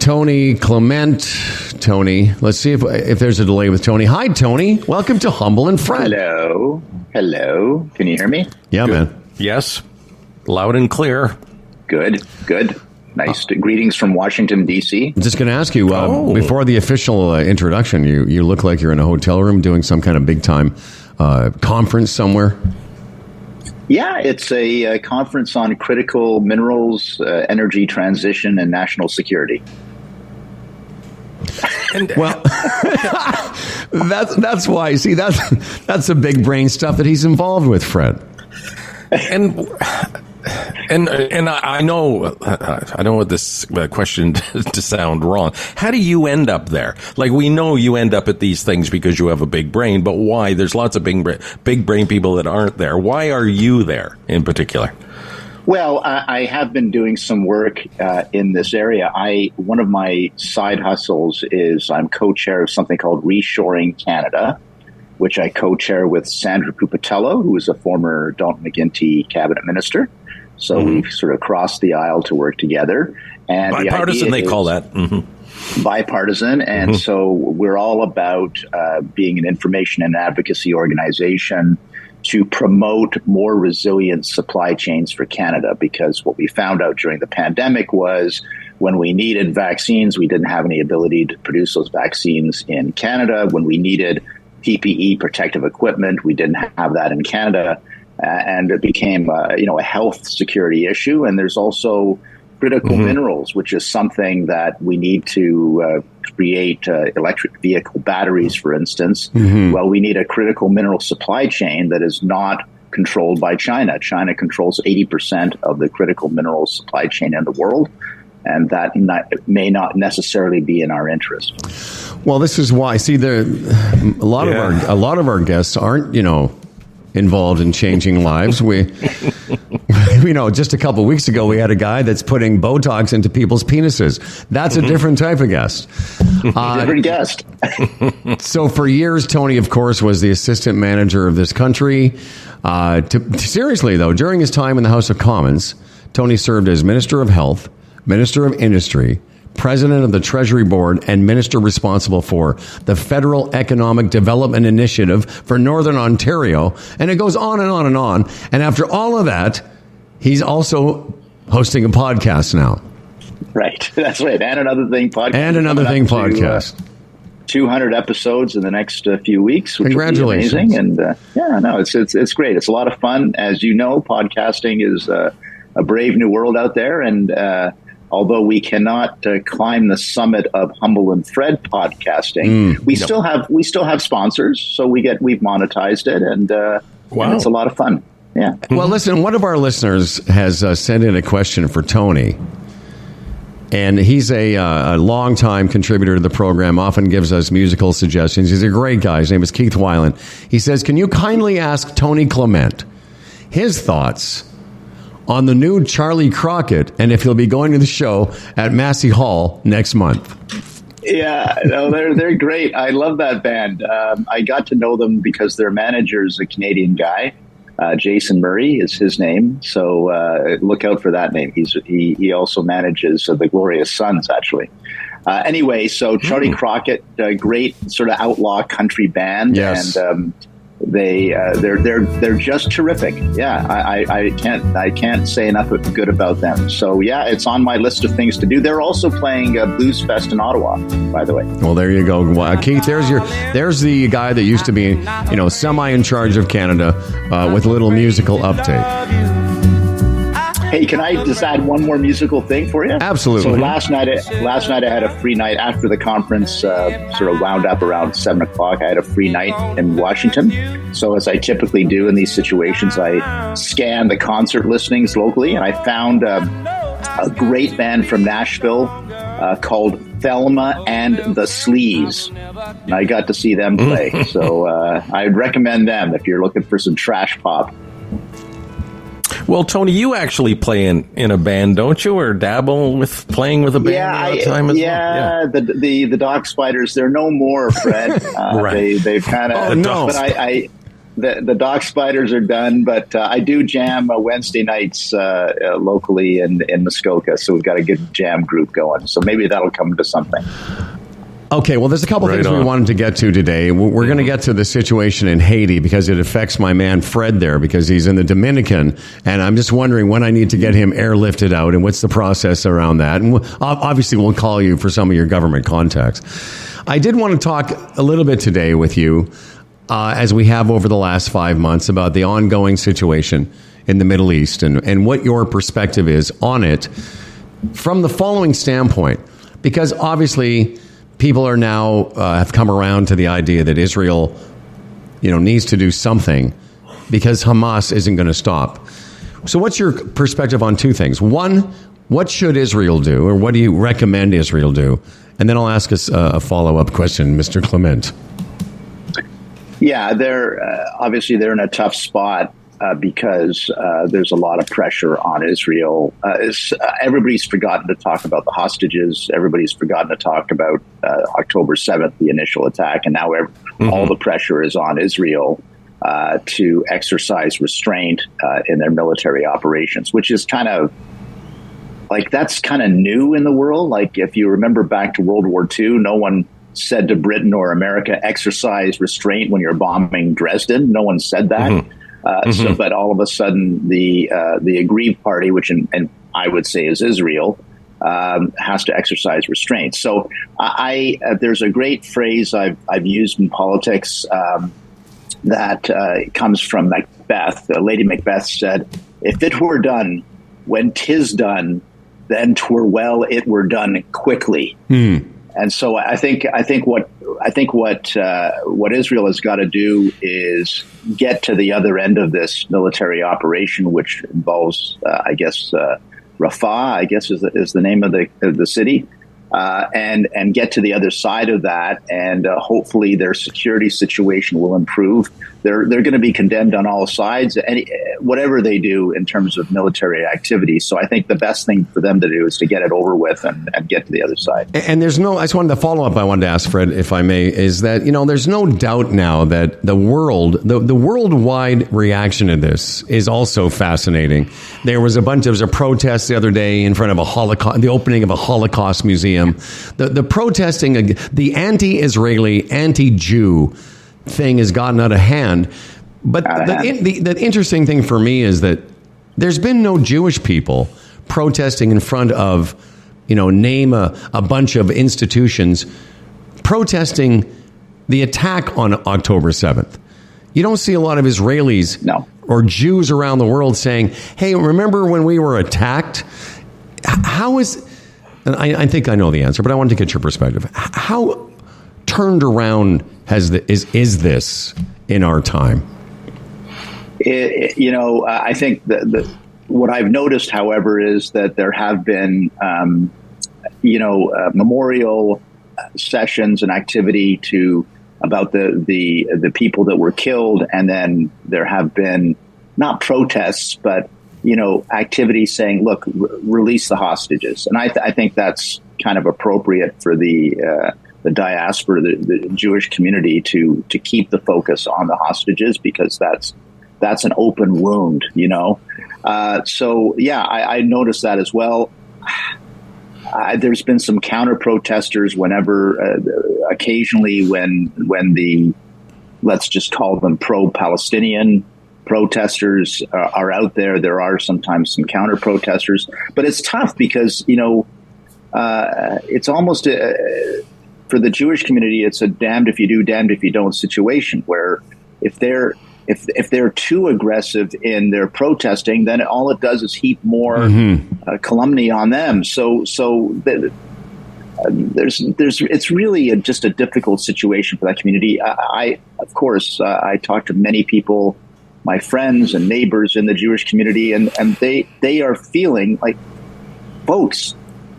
Tony Clement. Tony, let's see if there's a delay with Tony. Hi, Tony. Welcome to Humble and Fred. Hello. Can you hear me? Yeah, Good. man. Yes. Loud and clear. Good. Nice. Greetings from Washington, D.C. I'm just going to ask you, before the official introduction, you look like you're in a hotel room doing some kind of big-time conference somewhere. Yeah, it's a conference on critical minerals, energy transition, and national security. Well, that's why. See, that's the big brain stuff that he's involved with, Fred. And I know I don't want this question to sound wrong. How do you end up there? Like, we know you end up at these things because you have a big brain, but why? There's lots of big brain people that aren't there. Why are you there in particular? Well, I have been doing some work in this area. One of my side hustles is I'm co-chair of something called Reshoring Canada, which I co-chair with Sandra Pupatello, who is a former Dalton McGuinty cabinet minister. So we've sort of crossed the aisle to work together. And bipartisan, they call that. Mm-hmm. Bipartisan. And so we're all about being an information and advocacy organization to promote more resilient supply chains for Canada, because what we found out during the pandemic was when we needed vaccines, we didn't have any ability to produce those vaccines in Canada. When we needed PPE, protective equipment, we didn't have that in Canada. And it became a health security issue. And there's also critical minerals, which is something that we need to create electric vehicle batteries, for instance. Well, we need a critical mineral supply chain that is not controlled by China. China controls 80% of the critical mineral supply chain in the world, and that may not necessarily be in our interest. Well, this is why. See, a lot of our guests aren't, involved in changing lives. We just a couple of weeks ago, we had a guy that's putting Botox into people's penises. That's a different type of guest. Different guest. So for years, Tony, of course, was the assistant manager of this country. Seriously, though, during his time in the House of Commons, Tony served as Minister of Health, Minister of Industry, President of the Treasury Board, and Minister responsible for the Federal Economic Development Initiative for Northern Ontario. And it goes on and on and on. And after all of that, he's also hosting a podcast now. Right. That's right. And Another Thing podcast. And Another Thing podcast. 200 episodes in the next few weeks, which Congratulations. will be amazing. And it's great. It's a lot of fun. As you know, podcasting is a brave new world out there. And although we cannot climb the summit of Humble and Fred podcasting, we still have sponsors, so we've monetized it, and it's a lot of fun. Yeah. Well, listen, one of our listeners has sent in a question for Tony, and he's a longtime contributor to the program, often gives us musical suggestions. He's a great guy. His name is Keith Weiland. He says, can you kindly ask Tony Clement his thoughts on the new Charlie Crockett, and if he'll be going to the show at Massey Hall next month? Yeah, no, they're great. I love that band. I got to know them because their manager is a Canadian guy. Jason Murray is his name. So look out for that name. He also manages the Glorious Sons, actually. Anyway, so Charlie Crockett, a great sort of outlaw country band. Yes. And they're just terrific. Yeah, I can't say enough good about them. So yeah, it's on my list of things to do. They're also playing Blues Fest in Ottawa, by the way. Well, there you go, Keith. There's the guy that used to be semi in charge of Canada with a little musical update. Hey, can I just add one more musical thing for you? Absolutely. So last night I had a free night after the conference sort of wound up around 7:00. I had a free night in Washington. So as I typically do in these situations, I scan the concert listings locally, and I found a great band from Nashville called Thelma and the Sleaze. And I got to see them play. So I'd recommend them if you're looking for some trash pop. Well, Tony, you actually play in a band, don't you, or dabble with playing with a band all the time as well? Yeah, the Dock Spiders, they're no more, Fred. Right. They've kind of... Oh, no. But the Dock Spiders are done, but I do jam Wednesday nights locally in Muskoka, so we've got a good jam group going. So maybe that'll come to something. Okay, well, there's a couple things we wanted to get to today. We're going to get to the situation in Haiti because it affects my man Fred there because he's in the Dominican, and I'm just wondering when I need to get him airlifted out and what's the process around that. And obviously, we'll call you for some of your government contacts. I did want to talk a little bit today with you, as we have over the last 5 months, about the ongoing situation in the Middle East and what your perspective is on it from the following standpoint. Because obviously... people are now have come around to the idea that Israel, needs to do something because Hamas isn't going to stop. So what's your perspective on two things? One, what should Israel do, or what do you recommend Israel do? And then I'll ask us a follow-up question, Mr. Clement. Yeah, obviously they're in a tough spot because there's a lot of pressure on Israel. Everybody's forgotten to talk about the hostages. Everybody's forgotten to talk about October 7th, the initial attack. And now all the pressure is on Israel to exercise restraint in their military operations, which is kind of that's kind of new in the world. Like if you remember back to World War II, no one said to Britain or America, exercise restraint when you're bombing Dresden. No one said that. But all of a sudden, the aggrieved party, which and I would say is Israel, has to exercise restraint. So there's a great phrase I've used in politics that comes from Macbeth. Lady Macbeth said, "If it were done when 'tis done, then 'twere well it were done quickly." And so I think what Israel has got to do is get to the other end of this military operation, which involves, Rafah, I guess is the name of the city, and get to the other side of that, and hopefully their security situation will improve. They're going to be condemned on all sides, whatever they do in terms of military activity. So I think the best thing for them to do is to get it over with and get to the other side. And I just wanted to follow up. I wanted to ask Fred, if I may, is that there's no doubt now that the worldwide reaction to this is also fascinating. There was a protest the other day in front of the opening of a Holocaust museum. The protesting, the anti-Israeli, anti-Jew thing has gotten out of hand. But the interesting thing for me is that there's been no Jewish people protesting in front of, name a bunch of institutions protesting the attack on October 7th. You don't see a lot of Israelis or Jews around the world saying, "Hey, remember when we were attacked?" How is... And I think I know the answer, but I wanted to get your perspective. How turned around is this in our time? I think that what I've noticed, however, is that there have been, memorial sessions and activity about the people that were killed, and then there have been not protests, but activity saying, "Look, release the hostages," and I think that's kind of appropriate for the diaspora, the Jewish community, to keep the focus on the hostages, because that's an open wound, So I noticed that as well. There's been some counter protesters occasionally when the, let's just call them pro-Palestinian protesters are out there. There are sometimes some counter protesters, but it's tough because, it's almost for the Jewish community, it's a damned if you do, damned if you don't situation, where if they're if they're too aggressive in their protesting, then all it does is heap more calumny on them. So it's really just a difficult situation for that community. Of course, I talk to many people, my friends and neighbors in the Jewish community, and they are feeling like, folks,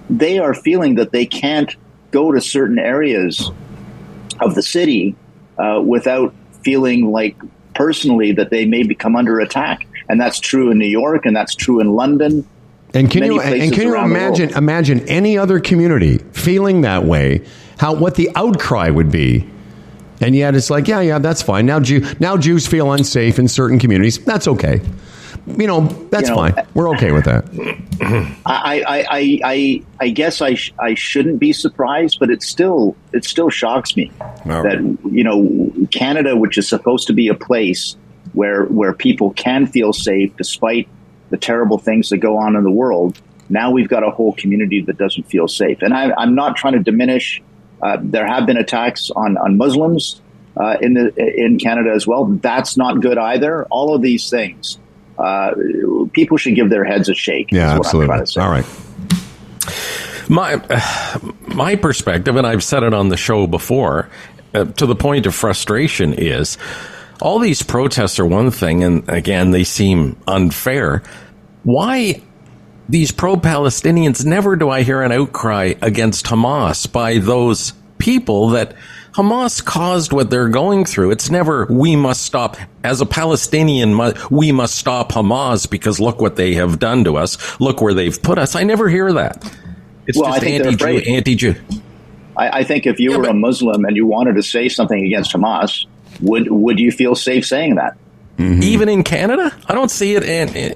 they are feeling that they can't go to certain areas of the city without feeling like personally that they may become under attack. And that's true in New York, and that's true in London. And can you imagine any other community feeling that way? What the outcry would be? And yet it's like, yeah, that's fine. Now Jews feel unsafe in certain communities. That's okay. That's fine. We're okay with that. I guess I shouldn't be surprised, but it still shocks me that Canada, which is supposed to be a place where people can feel safe despite the terrible things that go on in the world, now we've got a whole community that doesn't feel safe. And I'm not trying to diminish. There have been attacks on Muslims in Canada as well. That's not good either. All of these things. People should give their heads a shake. Yeah, absolutely. All right. My perspective, and I've said it on the show before, to the point of frustration, is all these protests are one thing, and again, they seem unfair. Why these pro-Palestinians, never do I hear an outcry against Hamas by those people that Hamas caused what they're going through. It's never, we must stop, as a Palestinian, we must stop Hamas because look what they have done to us. Look where they've put us. I never hear that. It's just anti-Jew. I think if you were a Muslim and you wanted to say something against Hamas, would you feel safe saying that? Mm-hmm. Even in Canada? I don't see it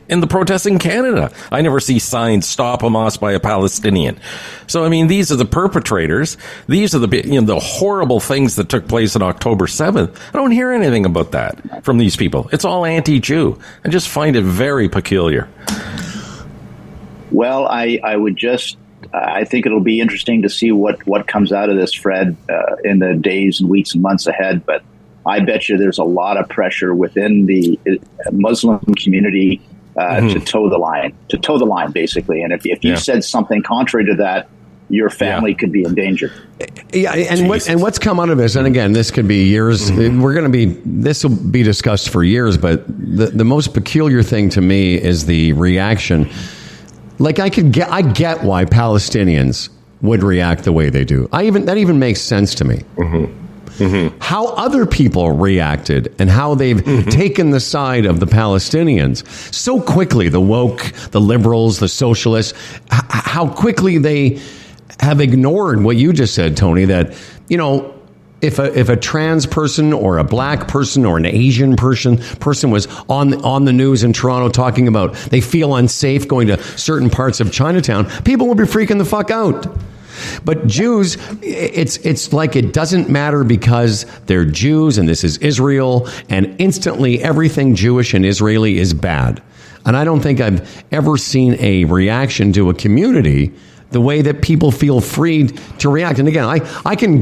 in the protests in Canada. I never see signs, stop Hamas by a Palestinian. So, I mean, these are the perpetrators. These are the horrible things that took place on October 7th. I don't hear anything about that from these people. It's all anti-Jew. I just find it very peculiar. Well, I think it'll be interesting to see what comes out of this, Fred, in the days and weeks and months ahead. But I bet you there's a lot of pressure within the Muslim community to toe the line, basically. And if you said something contrary to that, your family could be in danger. Yeah, and what's come out of this, and again, this could be years. This will be discussed for years. But the most peculiar thing to me is the reaction. Like I get why Palestinians would react the way they do. That even makes sense to me. Mm-hmm. Mm-hmm. How other people reacted and how they've taken the side of the Palestinians so quickly, the woke, the liberals, the socialists, how quickly they have ignored what you just said, Tony, that, if a trans person or a black person or an Asian person was on the news in Toronto talking about they feel unsafe going to certain parts of Chinatown, people would be freaking the fuck out. But Jews, it's like it doesn't matter because they're Jews and this is Israel, and instantly everything Jewish and Israeli is bad. And I don't think I've ever seen a reaction to a community the way that people feel free to react. And again, I can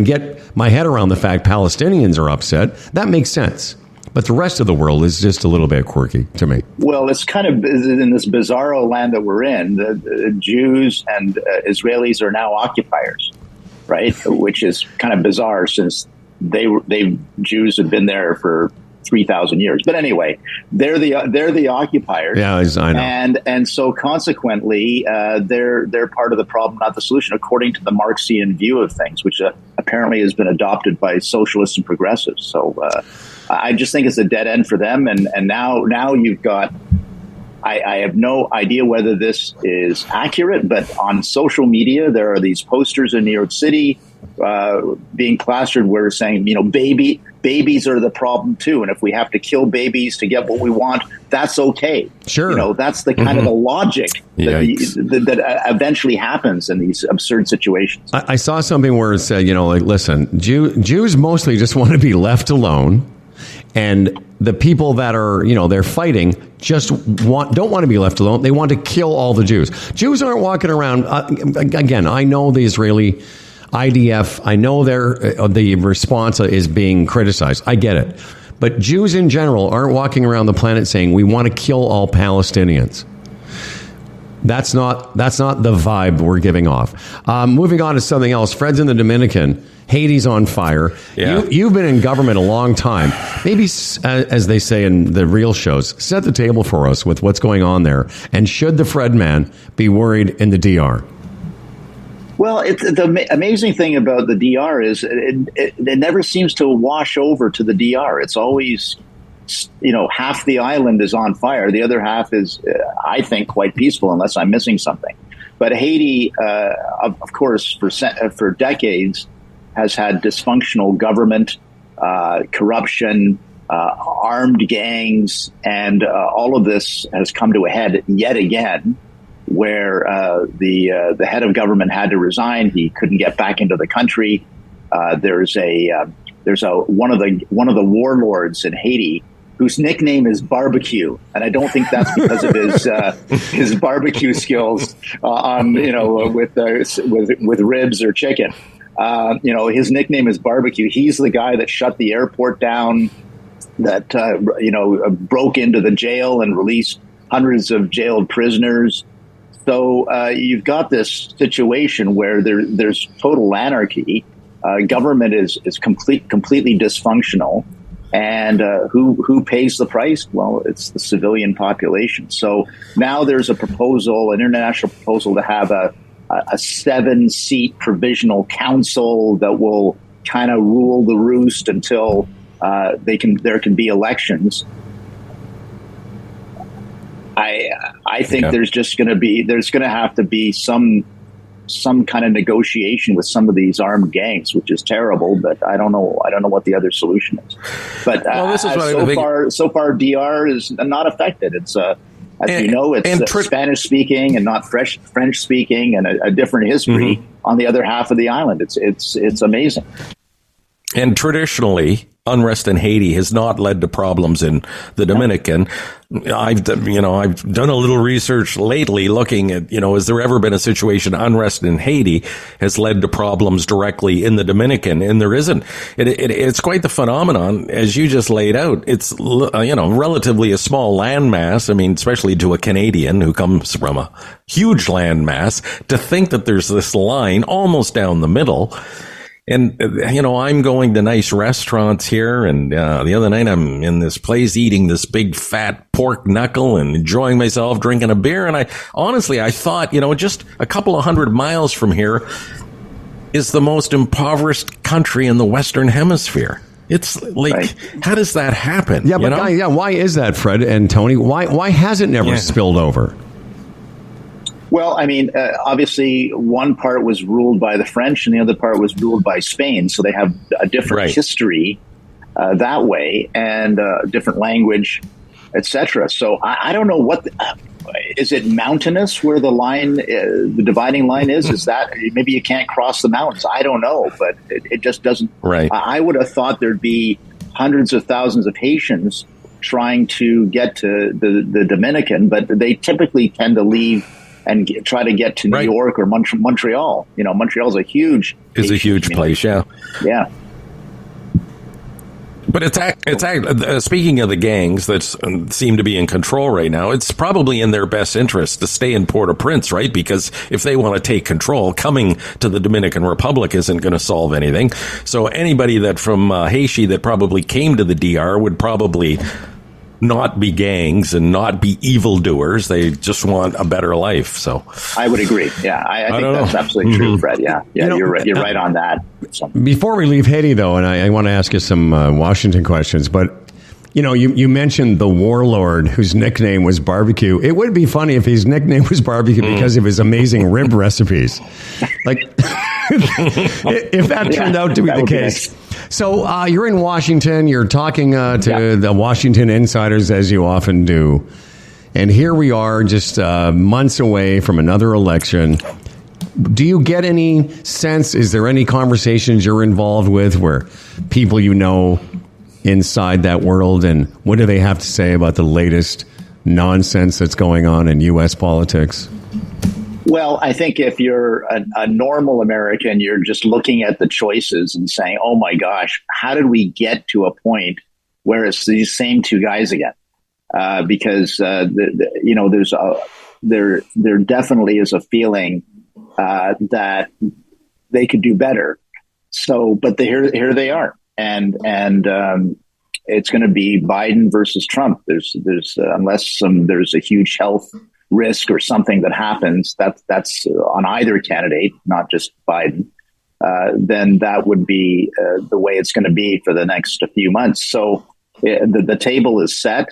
get my head around the fact Palestinians are upset. That makes sense. But the rest of the world is just a little bit quirky to me. Well, it's kind of in this bizarro land that we're in. The Jews and Israelis are now occupiers, right? Which is kind of bizarre since Jews have been there for 3,000 years. But anyway, they're the occupiers. Yeah, I know. And so consequently, they're part of the problem, not the solution, according to the Marxian view of things, which apparently has been adopted by socialists and progressives. So I just think it's a dead end for them. And now you've got, I have no idea whether this is accurate, but on social media, there are these posters in New York City being plastered where it's saying, babies are the problem too. And if we have to kill babies to get what we want, that's okay. Sure. That's the kind of the logic that eventually happens in these absurd situations. I saw something where it said, listen, Jews mostly just want to be left alone. And the people that are, they're fighting don't want to be left alone. They want to kill all the Jews. Jews aren't walking around. Again, I know the Israeli IDF. I know the response is being criticized. I get it. but Jews in general aren't walking around the planet saying we want to kill all Palestinians. That's not the vibe we're giving off. Moving on to something else. Fred's in the Dominican. Haiti's on fire. Yeah. You've been in government a long time. Maybe, as they say in the real shows, set the table for us with what's going on there. And should the Fred man be worried in the DR? Well, the amazing thing about the DR is it never seems to wash over to the DR. It's always, half the island is on fire. The other half is, I think, quite peaceful, unless I'm missing something. But Haiti, of course, for decades, has had dysfunctional government, corruption, armed gangs, and all of this has come to a head yet again, where the head of government had to resign. He couldn't get back into the country. There's one of the warlords in Haiti whose nickname is Barbecue, and I don't think that's because of his barbecue skills with ribs or chicken. His nickname is Barbecue. He's the guy that shut the airport down, that broke into the jail and released hundreds of jailed prisoners. So you've got this situation where there's total anarchy. Government is completely dysfunctional, and who pays the price? Well, it's the civilian population. So now there's an international proposal to have a 7-seat provisional council that will kind of rule the roost until there can be elections. I think there's going to have to be some kind of negotiation with some of these armed gangs, which is terrible. But I don't know what the other solution is. But so far, DR is not affected. It's it's Spanish speaking and not French speaking, and a different history on the other half of the island. It's amazing. And traditionally, unrest in Haiti has not led to problems in the Dominican. I've done a little research lately looking at, has there ever been a situation unrest in Haiti has led to problems directly in the Dominican? And there isn't. It's quite the phenomenon, as you just laid out. It's, relatively a small landmass. I mean, especially to a Canadian who comes from a huge landmass, to think that there's this line almost down the middle. And, I'm going to nice restaurants here. And the other night I'm in this place eating this big fat pork knuckle and enjoying myself, drinking a beer. And I thought, just a couple of 100 miles from here is the most impoverished country in the Western Hemisphere. It's like, right. How does that happen? Yeah, but why is that, Fred and Tony? Why has it never spilled over? Well, I mean, obviously, one part was ruled by the French and the other part was ruled by Spain. So they have a different history that way, and a different language, etc. So I don't know what is it mountainous where the line, the dividing line is? Is that maybe you can't cross the mountains? I don't know, but it just doesn't. Right. I would have thought there'd be hundreds of thousands of Haitians trying to get to the Dominican, but they typically tend to leave and try to get to New York or Montreal. Montreal's a huge place. Yeah. Yeah. But it's speaking of the gangs that seem to be in control right now, it's probably in their best interest to stay in Port-au-Prince, right? Because if they want to take control, coming to the Dominican Republic isn't going to solve anything. So anybody that from Haiti that probably came to the DR would probably not be gangs and not be evildoers. They just want a better life. So I would agree. Yeah, I think that's absolutely true, Fred. Yeah, you're right. You're right on that. So. Before we leave Haiti, though, and I want to ask you some Washington questions, but you mentioned the warlord whose nickname was Barbecue. It would be funny if his nickname was Barbecue because of his amazing rib recipes. Like, if that turned out to be the case. So you're in Washington. You're talking to the Washington insiders, as you often do. And here we are just months away from another election. Do you get any sense? Is there any conversations you're involved with where people inside that world, and what do they have to say about the latest nonsense that's going on in U.S. politics? Well, I think if you're a normal American, you're just looking at the choices and saying, oh, my gosh, how did we get to a point where it's these same two guys again, because there definitely is a feeling that they could do better. So, but here they are, and it's going to be Biden versus Trump. There's unless there's a huge health risk or something that happens that's on either candidate, not just Biden. Then that would be the way it's going to be for the next few months. So the table is set.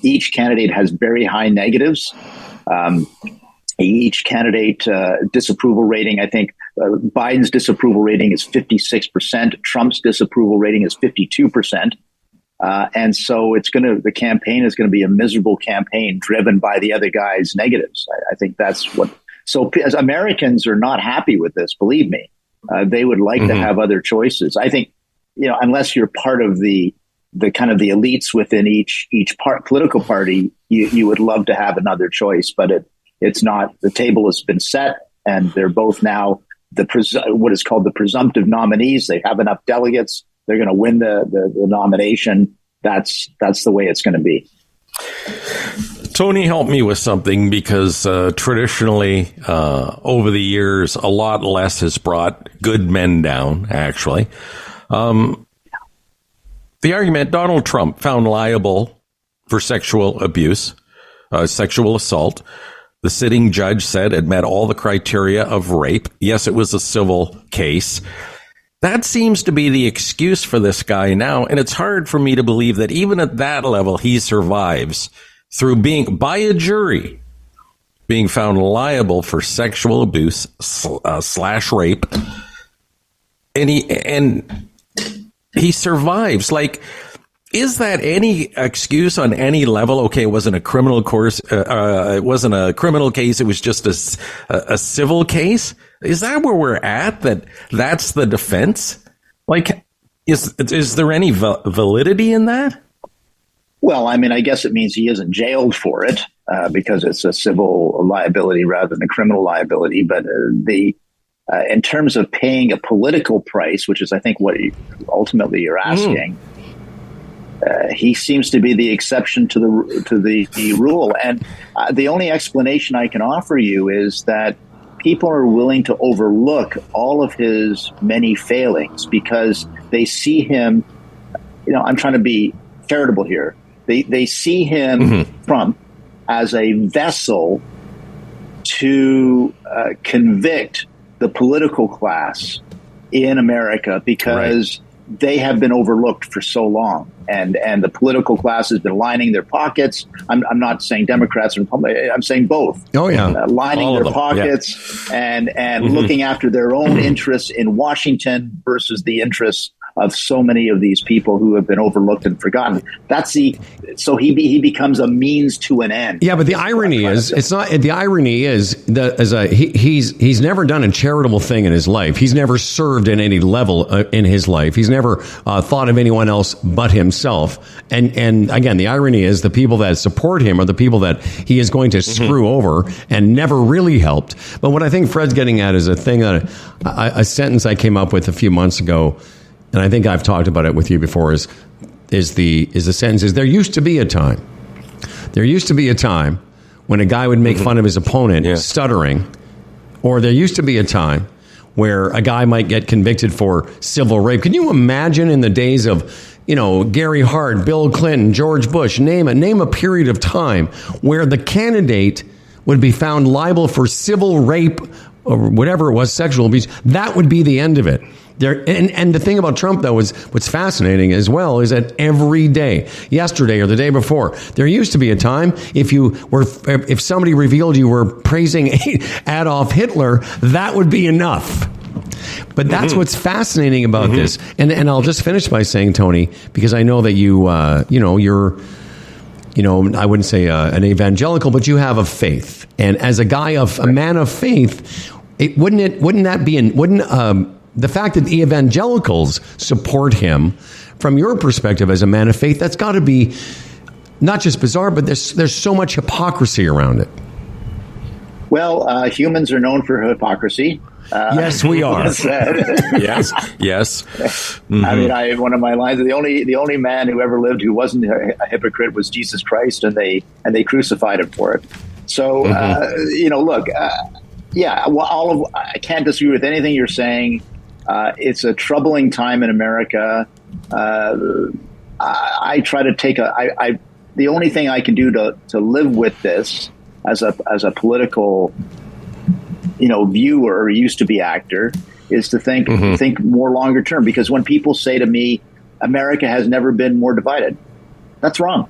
Each candidate has very high negatives. Each candidate disapproval rating, I think Biden's disapproval rating is 56%. Trump's disapproval rating is 52%. And so the campaign is going to be a miserable campaign driven by the other guy's negatives. I think that's what. So as Americans are not happy with this, believe me, they would like to have other choices. I think, unless you're part of the kind of the elites within each political party, you would love to have another choice, but it's not. The table has been set, and they're both now what is called the presumptive nominees. They have enough delegates. They're going to win the nomination. That's the way it's going to be. Tony, help me with something, because traditionally, over the years, a lot less has brought good men down, actually. The argument, Donald Trump found liable for sexual abuse, sexual assault. The sitting judge said it met all the criteria of rape. Yes, it was a civil case. That seems to be the excuse for this guy now, and it's hard for me to believe that even at that level he survives through being, by a jury, being found liable for sexual abuse / rape, and he survives. Like, is that any excuse on any level? Okay, it wasn't a criminal course. It wasn't a criminal case. It was just a civil case. Is that where we're at? That's the defense? Like, is there any validity in that? Well, I mean, I guess it means he isn't jailed for it because it's a civil liability rather than a criminal liability. But in terms of paying a political price, which is, I think, what ultimately you're asking. He seems to be the exception to the rule. And the only explanation I can offer you is that people are willing to overlook all of his many failings because they see him, I'm trying to be charitable here. They see him, Trump, as a vessel to convict the political class in America because they have been overlooked for so long. And the political class has been lining their pockets. I'm not saying Democrats or Republicans. I'm saying both. Oh, yeah. Lining their pockets and looking after their own interests in Washington versus the interests of so many of these people who have been overlooked and forgotten. So he becomes a means to an end. Yeah, but the irony is, it's not. The irony is that he's never done a charitable thing in his life. He's never served at any level in his life. He's never thought of anyone else but himself. And again, the irony is the people that support him are the people that he is going to screw over and never really helped. But what I think Fred's getting at is a thing that a sentence I came up with a few months ago. And I think I've talked about it with you before, is the sentence is there used to be a time when a guy would make fun of his opponent stuttering, or there used to be a time where a guy might get convicted for civil rape. Can you imagine in the days of, Gary Hart, Bill Clinton, George Bush, name a period of time where the candidate would be found liable for civil rape or whatever it was, sexual abuse? That would be the end of it. And the thing about Trump, though, is what's fascinating as well is that every day, yesterday or the day before, there used to be a time if somebody revealed you were praising Adolf Hitler, that would be enough. But that's what's fascinating about this. And I'll just finish by saying, Tony, because I know that you're, I wouldn't say an evangelical, but you have a faith. And as a man of faith, the fact that the evangelicals support him, from your perspective as a man of faith, that's got to be not just bizarre, but there's so much hypocrisy around it. Well, humans are known for hypocrisy. Yes, we are. Yes. Mm-hmm. I mean, one of my lines: the only man who ever lived who wasn't a hypocrite was Jesus Christ, and they crucified him for it. So, look, I can't disagree with anything you're saying. It's a troubling time in America. I try to take the only thing I can do to live with this as a political, viewer or used to be actor is to think more longer term. Because when people say to me, America has never been more divided, that's wrong.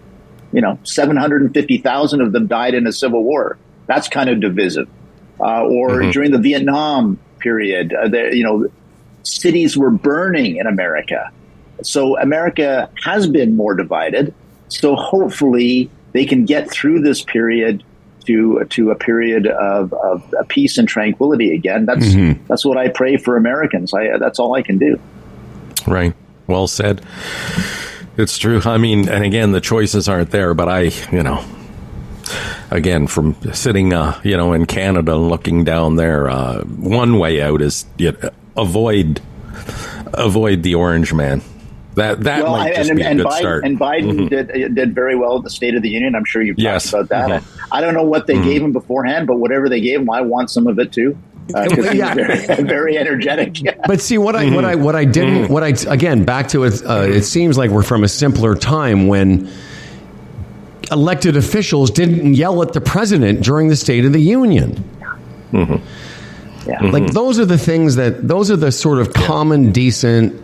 750,000 of them died in a civil war. That's kind of divisive. During the Vietnam period, cities were burning in America. So America has been more divided. So hopefully they can get through this period to a period of peace and tranquility again. That's what I pray for Americans. That's all I can do. Right. Well said. It's true. I mean, and again, the choices aren't there, but again, from sitting, in Canada and looking down there, one way out is avoid the orange man. That might just be a good start. And Biden did very well at the State of the Union. I'm sure you've talked about that. I don't know what they gave him beforehand, but whatever they gave him, I want some of it too. Because he's very energetic. But see, again, back to it. It seems like we're from a simpler time when elected officials didn't yell at the president during the State of the Union. Like those are the sort of common, decent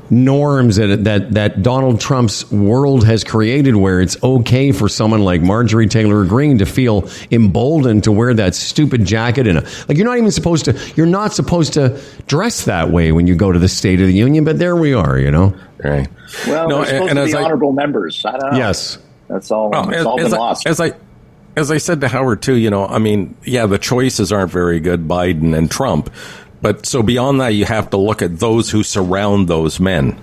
norms that Donald Trump's world has created, where it's okay for someone like Marjorie Taylor Greene to feel emboldened to wear that stupid jacket you're not supposed to dress that way when you go to the State of the Union, but there we are, Right. Well, we're supposed to be honorable members. I don't know. Yes. That's all. It's all been lost. As I said to Howard too, the choices aren't very good, Biden and Trump. But so beyond that, you have to look at those who surround those men.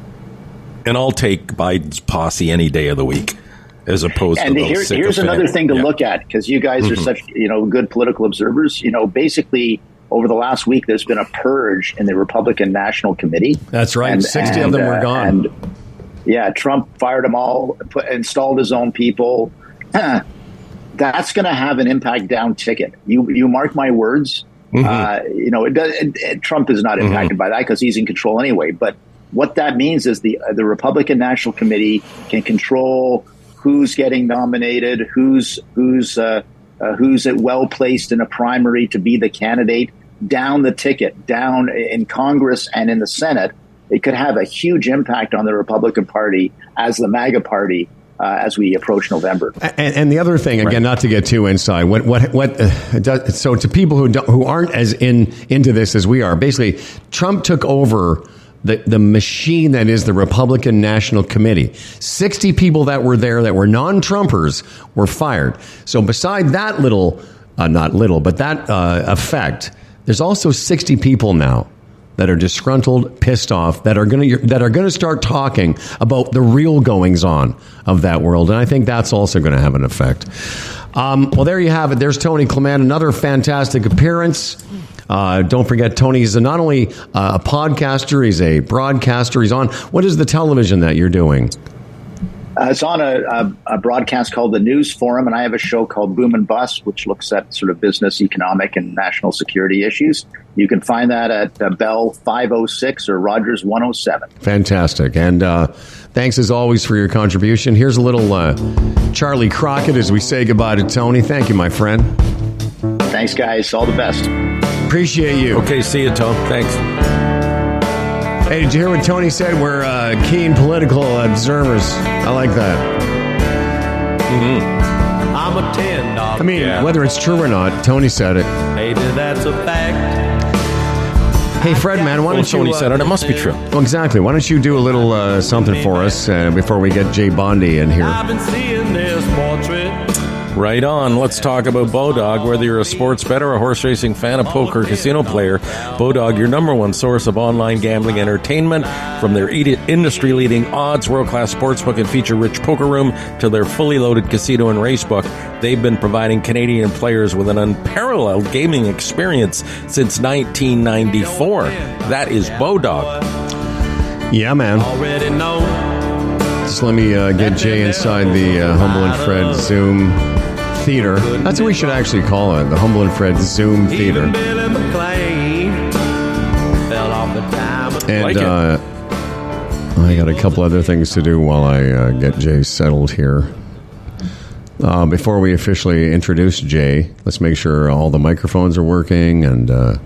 And I'll take Biden's posse any day of the week, as opposed to those here's another thing to look at, because you guys are such good political observers. Basically, over the last week, there's been a purge in the Republican National Committee. That's right. 60 of them were gone. Trump fired them all, installed his own people. That's going to have an impact down ticket. You mark my words. Trump is not impacted by that because he's in control anyway. But what that means is the Republican National Committee can control who's getting nominated, who's well placed in a primary to be the candidate down the ticket, down in Congress and in the Senate. It could have a huge impact on the Republican Party as the MAGA party as we approach November. And the other thing, again, not to get too inside, so to people who aren't as into this as we are, basically, Trump took over the machine that is the Republican National Committee. 60 people that were there that were non-Trumpers were fired. So beside that effect, there's also 60 people now that are disgruntled, pissed off, that are going to start talking about the real goings on of that world, and I think that's also going to have an effect. Well, there you have it. There's Tony Clement, another fantastic appearance. Don't forget, Tony is not only a podcaster, he's a broadcaster. He's on. What is the television that you're doing? It's on a broadcast called the News Forum, and I have a show called Boom and Bust, which looks at sort of business, economic, and national security issues. You can find that at Bell 506 or Rogers 107. Fantastic. And thanks, as always, for your contribution. Here's a little Charlie Crockett as we say goodbye to Tony. Thank you, my friend. Thanks, guys. All the best. Appreciate you. Okay, see you, Tom. Thanks. Hey, did you hear what Tony said? We're keen political observers. I like that. I'm a $10. I mean, whether it's true or not, Tony said it. Maybe that's a fact. Hey, Fred, man, why don't you... Tony said it. It must be true. Well, exactly. Why don't you do a little something for us before we get Jay Bondi in here? I've been seeing this portrait Right on. Let's talk about Bodog. Whether you're a sports bettor, a horse racing fan, a poker, casino player, Bodog, your number one source of online gambling entertainment. From their industry-leading odds, world-class sportsbook, and feature-rich poker room to their fully loaded casino and racebook, they've been providing Canadian players with an unparalleled gaming experience since 1994. That is Bodog. Yeah, man. Already know. Just let me get Jay inside the Humble and Fred Zoom Theater. That's what we should actually call it, the Humble and Fred Zoom Theater. Even Billy McLean fell off the diamond. And Like it. I got a couple other things to do while I get Jay settled here. Before we officially introduce Jay, let's make sure all the microphones are working, and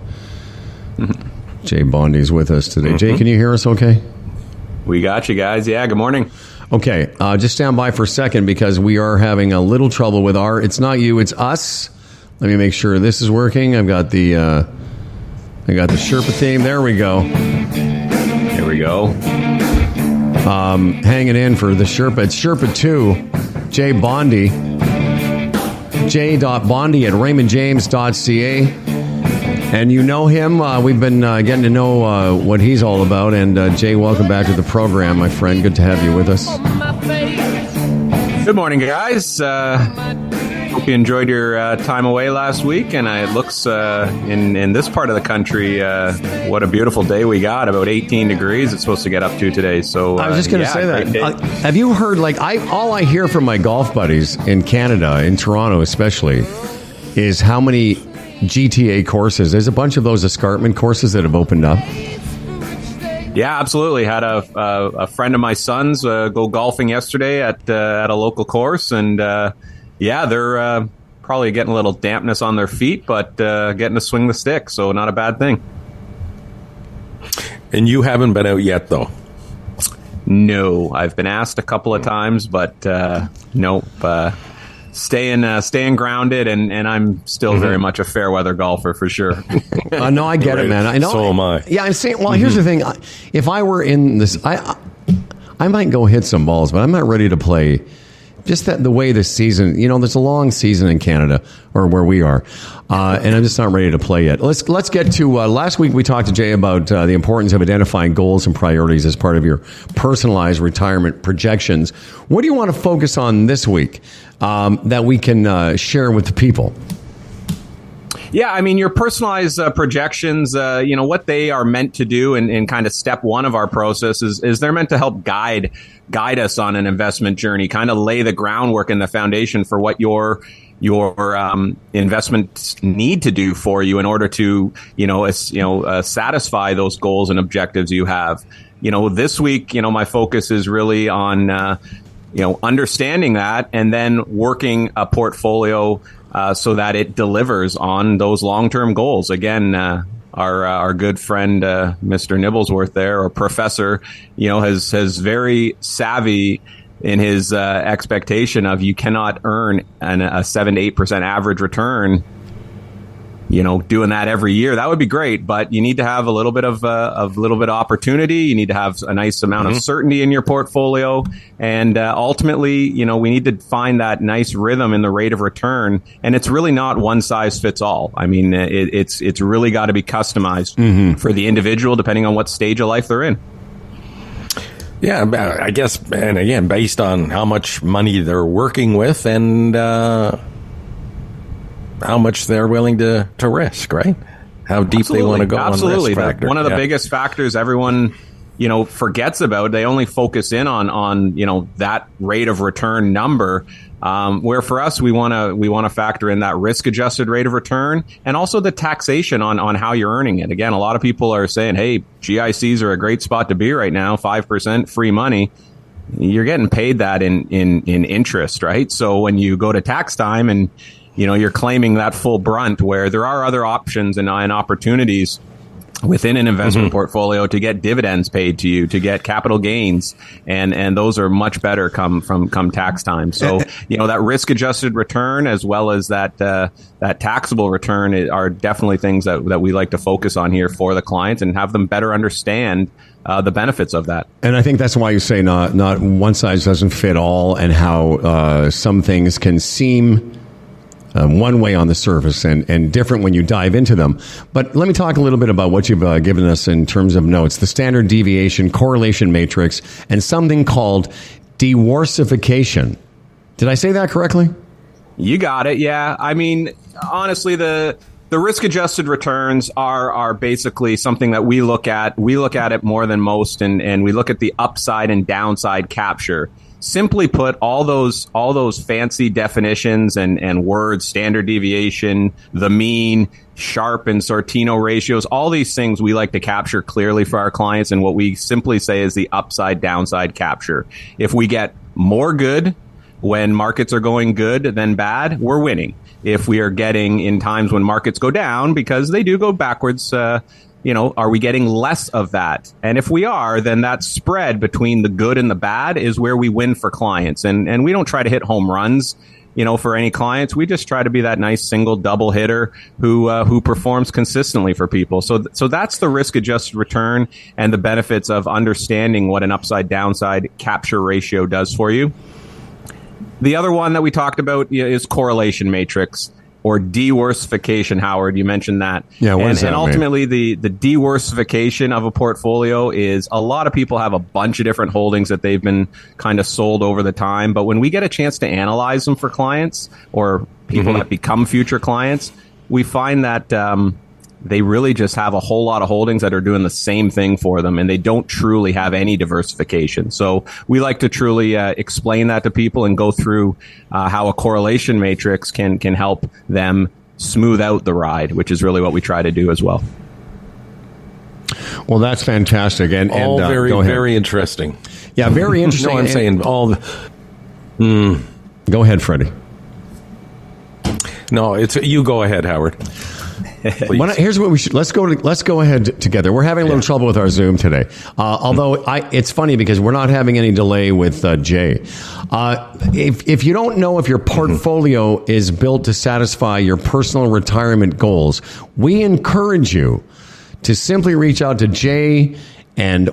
Jay Bondy's with us today. Jay, can you hear us okay? We got you guys. Yeah, good morning. Okay, just stand by for a second because we are having a little trouble with our... It's not you, it's us. Let me make sure this is working. I've got the Sherpa theme. There we go. Here we go. Hanging in for the Sherpa. It's Sherpa 2, Jay Bondy. J.Bondy at raymondjames.ca. And you know him. We've been getting to know what he's all about. And Jay, welcome back to the program, my friend. Good to have you with us. Good morning, guys. Hope you enjoyed your time away last week. And it looks in this part of the country, what a beautiful day we got. About 18 degrees it's supposed to get up to today. So I was just going to say that. Have you heard, all I hear from my golf buddies in Canada, in Toronto especially, is how many GTA courses. There's a bunch of those escarpment courses that have opened up. Yeah, absolutely. Had a friend of my son's go golfing yesterday at a local course, and they're probably getting a little dampness on their feet, but getting to swing the stick, so not a bad thing. And you haven't been out yet, though. No, I've been asked a couple of times, but nope. Staying grounded, and I'm still very much a fair weather golfer for sure. No, I get it, man. I know. So am I. Yeah, I'm saying. Well, here's the thing. If I were in this, I might go hit some balls, but I'm not ready to play. Just the way this season, there's a long season in Canada, or where we are, and I'm just not ready to play yet. Let's get to last week. We talked to Jay about the importance of identifying goals and priorities as part of your personalized retirement projections. What do you want to focus on this week that we can share with the people? Yeah, I mean, your personalized projections, what they are meant to do in kind of step one of our process is they're meant to help guide us on an investment journey, kind of lay the groundwork and the foundation for what your investments need to do for you in order to, satisfy those goals and objectives you have. This week, my focus is really on, understanding that and then working a portfolio so that it delivers on those long-term goals. Again, our good friend Mr. Nibblesworth there, or Professor, has very savvy in his expectation of you cannot earn a 7 to 8% average return. Doing that every year, that would be great, but you need to have a little bit of opportunity. You need to have a nice amount of certainty in your portfolio, and ultimately, we need to find that nice rhythm in the rate of return. And it's really not one size fits all. I mean, it's really got to be customized for the individual, depending on what stage of life they're in. Yeah, I guess, and again, based on how much money they're working with and how much they're willing to risk, right? How deep they want to go. Absolutely. On risk factor. One of the biggest factors everyone, forgets about. They only focus in on that rate of return number. Where for us, we want to factor in that risk adjusted rate of return and also the taxation on how you're earning it. Again, a lot of people are saying, hey, GICs are a great spot to be right now, 5% free money. You're getting paid that in interest, right? So when you go to tax time and you're claiming that full brunt, where there are other options and opportunities within an investment portfolio to get dividends paid to you, to get capital gains, and those are much better come tax time. So that risk adjusted return as well as that taxable return are definitely things that we like to focus on here for the clients and have them better understand the benefits of that. And I think that's why you say not one size doesn't fit all, and how some things can seem one way on the surface and different when you dive into them. But let me talk a little bit about what you've given us in terms of notes: the standard deviation, correlation matrix, and something called diversification. Did I say that correctly? You got it. Yeah. I mean, honestly, the risk-adjusted returns are basically something that we look at. We look at it more than most, and we look at the upside and downside capture. Simply put, all those fancy definitions and words, standard deviation, the mean, Sharpe and Sortino ratios, all these things we like to capture clearly for our clients, and what we simply say is the upside-downside capture. If we get more good when markets are going good than bad, we're winning. If we are getting in times when markets go down, because they do go backwards, are we getting less of that? And if we are, then that spread between the good and the bad is where we win for clients. And we don't try to hit home runs, for any clients. We just try to be that nice single, double hitter who performs consistently for people. So that's the risk adjusted return and the benefits of understanding what an upside downside capture ratio does for you. The other one that we talked about is correlation matrix, or diversification. Howard, you mentioned that. Yeah, what does that mean? And ultimately, the diversification of a portfolio is a lot of people have a bunch of different holdings that they've been kind of sold over the time. But when we get a chance to analyze them for clients or people that become future clients, we find that they really just have a whole lot of holdings that are doing the same thing for them, and they don't truly have any diversification. So we like to truly explain that to people and go through how a correlation matrix can help them smooth out the ride, which is really what we try to do as well. Well, that's fantastic. And very, very interesting. Yeah, very interesting. No, I'm saying all the... Go ahead, Freddie. No, you go ahead, Howard. Here's what we should. Let's go ahead together. We're having a little trouble with our Zoom today. Although it's funny because we're not having any delay with Jay. If you don't know if your portfolio is built to satisfy your personal retirement goals, we encourage you to simply reach out to Jay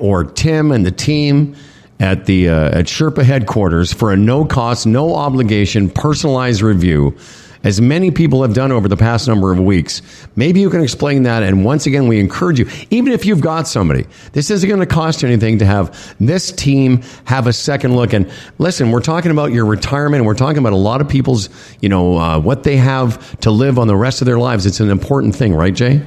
or Tim and the team at Sherpa headquarters for a no-cost, no obligation, personalized review, as many people have done over the past number of weeks. Maybe you can explain that. And once again, we encourage you, even if you've got somebody, this isn't going to cost you anything to have this team have a second look. And listen, we're talking about your retirement. And we're talking about a lot of people's, what they have to live on the rest of their lives. It's an important thing, right, Jay?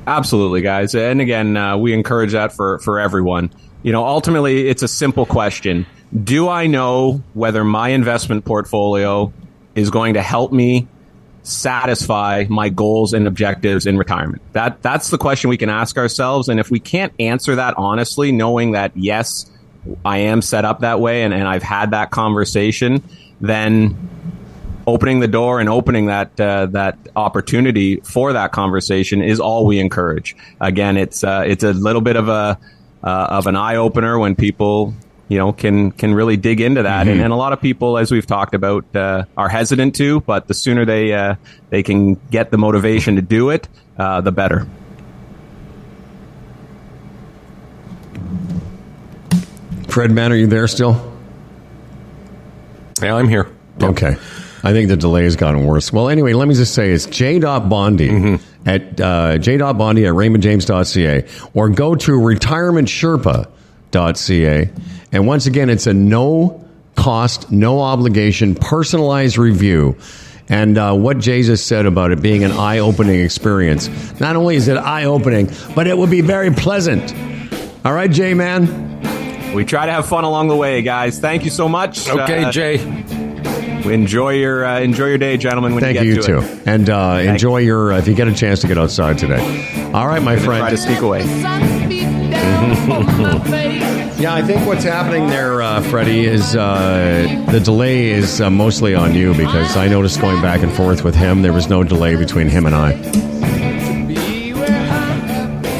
Absolutely, guys. And again, we encourage that for everyone. Ultimately, it's a simple question. Do I know whether my investment portfolio is going to help me satisfy my goals and objectives in retirement? That's the question we can ask ourselves. And if we can't answer that honestly, knowing that, yes, I am set up that way and I've had that conversation, then opening the door and opening that opportunity for that conversation is all we encourage. Again, it's a little bit of an eye opener when people can really dig into that. And a lot of people, as we've talked about, are hesitant to, but the sooner they can get the motivation to do it, the better. Fred Mann, are you there still? Yeah, I'm here. Okay. I think the delay has gotten worse. Well, anyway, let me just say it's j.bondy at j.bondy at raymondjames.ca, or go to retirementsherpa.ca. And once again, it's a no cost, no obligation, personalized review. And what Jay just said about it being an eye-opening experience. Not only is it eye-opening, but it will be very pleasant. All right, Jay, man? We try to have fun along the way, guys. Thank you so much. Okay, Jay. Enjoy your day, gentlemen, when Thank you get to too. it. And enjoy your, if you get a chance to get outside today. All right, my friend. Try to sneak away. Yeah, I think what's happening there, Freddie, is the delay is mostly on you, because I noticed going back and forth with him, there was no delay between him and I.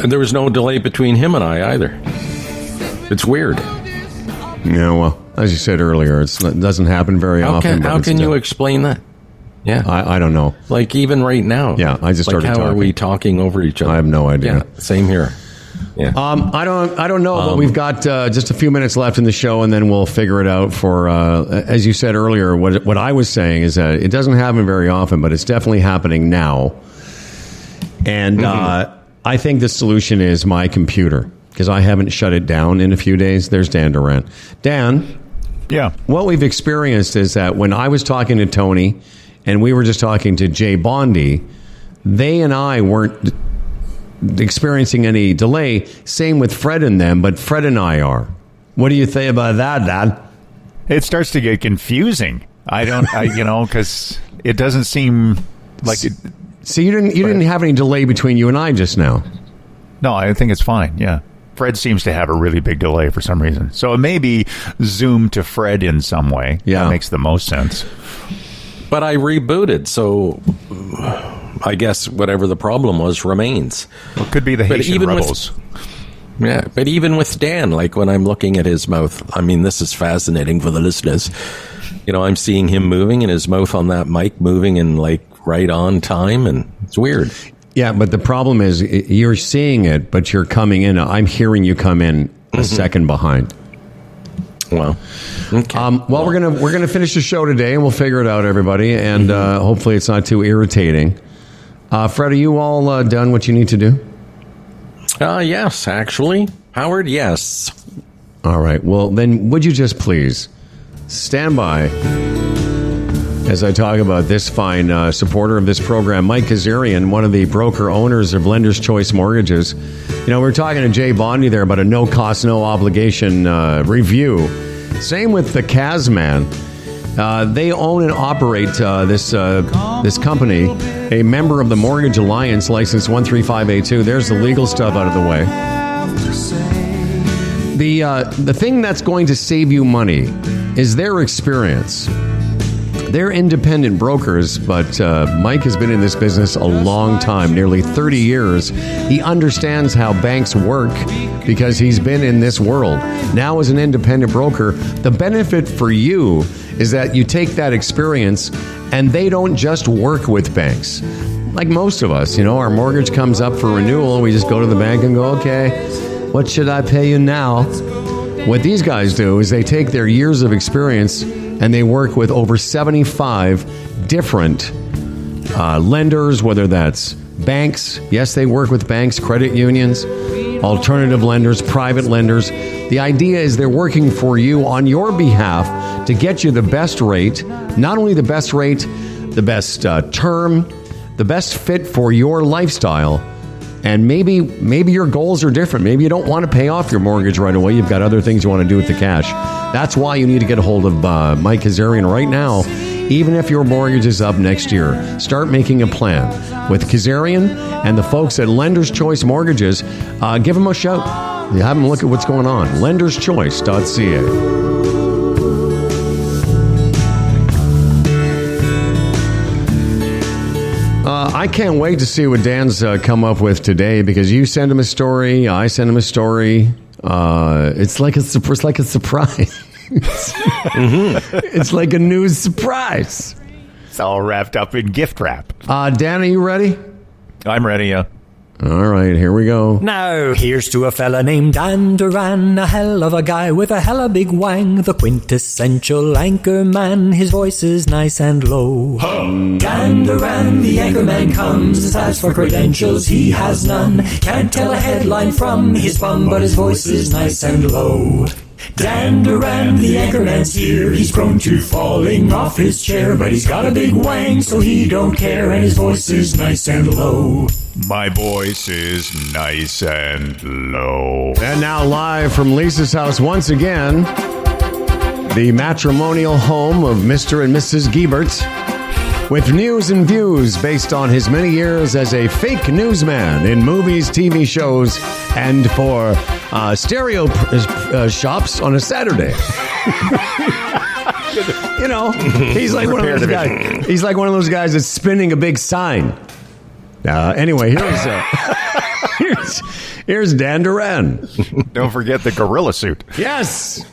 And there was no delay between him and I either. It's weird. Yeah, well, as you said earlier, it doesn't happen very often. How can you explain that? Yeah, I don't know. Like even right now. Yeah, I just started how talking. Are we talking over each other? I have no idea. Yeah, same here. Yeah. I don't know, but we've got just a few minutes left in the show, and then we'll figure it out. For as you said earlier, what I was saying is that it doesn't happen very often, but it's definitely happening now. And I think the solution is my computer, because I haven't shut it down in a few days. There's Dan Duran. Dan, Yeah. what we've experienced is that when I was talking to Tony, and we were just talking to Jay Bondi, they and I weren't experiencing any delay. Same with Fred and them, but Fred and I are. What do you think about that, Dad? It starts to get confusing. Because it doesn't seem like it. See, you didn't have any delay between you and I just now. No, I think it's fine. Yeah. Fred seems to have a really big delay for some reason. So it may be Zoom to Fred in some way. Yeah. That makes the most sense. But I rebooted, so I guess whatever the problem was remains. Well, it could be the Haitian rebels. But even with Dan, like when I'm looking at his mouth, I mean, this is fascinating for the listeners. I'm seeing him moving and his mouth on that mic moving and like right on time, and it's weird. Yeah, but the problem is you're seeing it, but you're coming in. I'm hearing you come in a second behind. Well, okay. Well, we're gonna finish the show today, and we'll figure it out, everybody. And hopefully, it's not too irritating. Fred, are you all done what you need to do? Yes, actually, Howard. Yes. All right. Well, then, would you just please stand by as I talk about this fine supporter of this program, Mike Kazarian, one of the broker owners of Lender's Choice Mortgages. We were talking to Jay Bondi there about a no-cost, no-obligation review. Same with the Kazman. They own and operate this company, a member of the Mortgage Alliance, license 13582. There's the legal stuff out of the way. The thing that's going to save you money is their experience. They're independent brokers, but Mike has been in this business a long time, nearly 30 years. He understands how banks work because he's been in this world. Now, as an independent broker, the benefit for you is that you take that experience and they don't just work with banks. Like most of us, our mortgage comes up for renewal. We just go to the bank and go, okay, what should I pay you now? What these guys do is they take their years of experience and they work with over 75 different lenders, whether that's banks. Yes, they work with banks, credit unions, alternative lenders, private lenders. The idea is they're working for you on your behalf to get you the best rate, not only the best rate, the best term, the best fit for your lifestyle. And maybe your goals are different. Maybe you don't want to pay off your mortgage right away. You've got other things you want to do with the cash. That's why you need to get a hold of Mike Kazarian right now. Even if your mortgage is up next year, start making a plan with Kazarian and the folks at Lender's Choice Mortgages. Give them a shout. Have them look at what's going on. lenderschoice.ca. I can't wait to see what Dan's come up with today, because you send him a story, I send him a story. It's like a surprise. It's like a news surprise. It's all wrapped up in gift wrap. Dan, are you ready? I'm ready, yeah. All right, here we go. Now, here's to a fella named Dan Duran, a hell of a guy with a hella big wang, the quintessential anchor man, his voice is nice and low. Dan Duran, the anchor man comes, as for credentials he has none, can't tell a headline from his bum, but his voice is nice and low. Dan Duran, the anchorman's here. He's prone to falling off his chair, but he's got a big wang, so he don't care, and his voice is nice and low. My voice is nice and low. And now live from Lisa's house once again, the matrimonial home of Mr. and Mrs. Giebert, with news and views based on his many years as a fake newsman in movies, TV shows, and for stereo shops on a Saturday. He's like one of those guys. He's like one of those guys that's spinning a big sign. Anyway, here's Dan Duran. Don't forget the gorilla suit. Yes.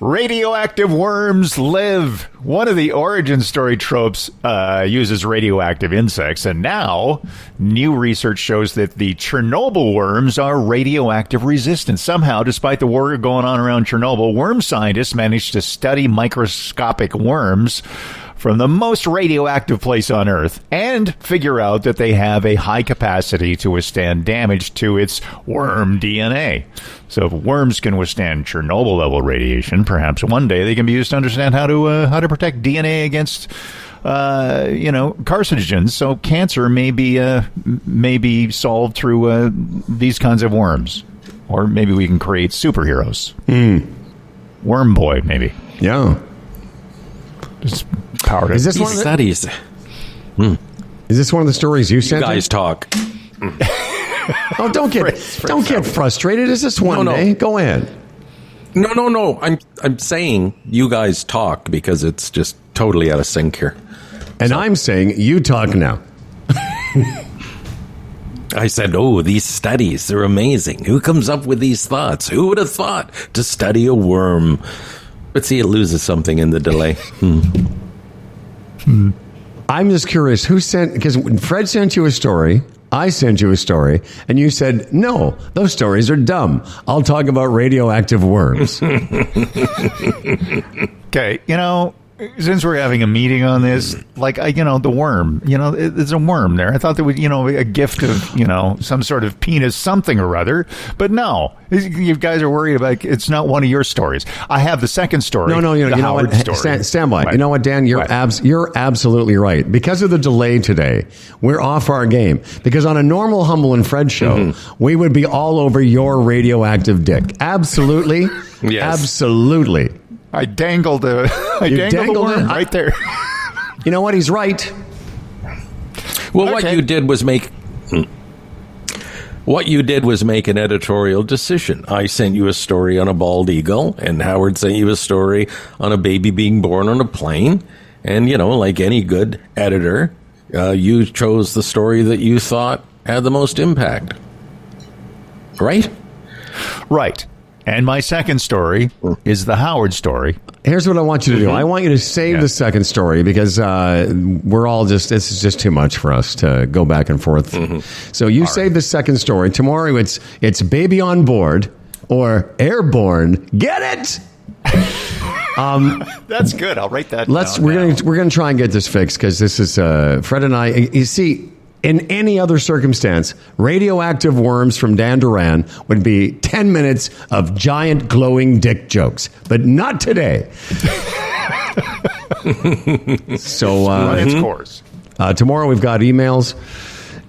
Radioactive worms live. One of the origin story tropes uses radioactive insects, and now new research shows that the Chernobyl worms are radioactive resistant. Somehow, despite the war going on around Chernobyl, worm scientists managed to study microscopic worms from the most radioactive place on Earth and figure out that they have a high capacity to withstand damage to its worm DNA. So if worms can withstand Chernobyl-level radiation, perhaps one day they can be used to understand how to protect DNA against carcinogens. So cancer may be solved through these kinds of worms, or maybe we can create superheroes. Worm Boy, maybe. Yeah. Just power. Is this one of the studies? Is this one of the stories you sent? You guys talk. Oh, don't get frustrated. Is this one day? Go ahead. No. I'm saying you guys talk because it's just totally out of sync here. And I'm saying you talk now. I said, these studies, they're amazing. Who comes up with these thoughts? Who would have thought to study a worm? But see, it loses something in the delay. I'm just curious, because Fred sent you a story, I sent you a story, and you said, no, those stories are dumb. I'll talk about radioactive worms. Okay, since we're having a meeting on this, the worm, there's a worm there. I thought there was, a gift of, some sort of penis something or other. But no, you guys are worried about it's not one of your stories. I have the second story. No, you know what? Stand by. Right. You know what, Dan? You're absolutely right. Because of the delay today, we're off our game. Because on a normal Humble and Fred show, we would be all over your radioactive dick. Absolutely. Yes. Absolutely. I dangled the worm right there. You know what? He's right. Well, what you did was make an editorial decision. I sent you a story on a bald eagle, and Howard sent you a story on a baby being born on a plane. And, like any good editor, you chose the story that you thought had the most impact. Right? Right. And my second story is the Howard story. Here's what I want you to do. I want you to save the second story because this is just too much for us to go back and forth. So you save the second story. Tomorrow it's baby on board or airborne. Get it? That's good. I'll write that down. We're gonna try and get this fixed because this is Fred and I. You see, in any other circumstance, radioactive worms from Dan Duran would be 10 minutes of giant glowing dick jokes, but not today. So run its course. Tomorrow we've got emails,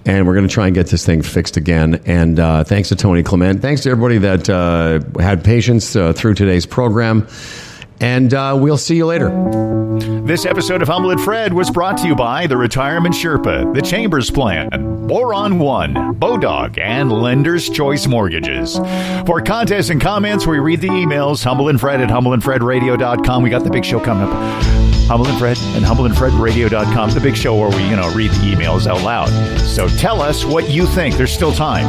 and we're going to try and get this thing fixed again. And thanks to Tony Clement. Thanks to everybody that had patience through today's program. And we'll see you later. This episode of Humble and Fred was brought to you by the Retirement Sherpa, the Chambers Plan, Boron One, Bodog, and Lender's Choice Mortgages. For contests and comments, we read the emails, Humble and Fred at humbleandfredradio.com. We got the big show coming up. Humble and Fred and humbleandfredradio.com. The big show where we, read the emails out loud. So tell us what you think. There's still time.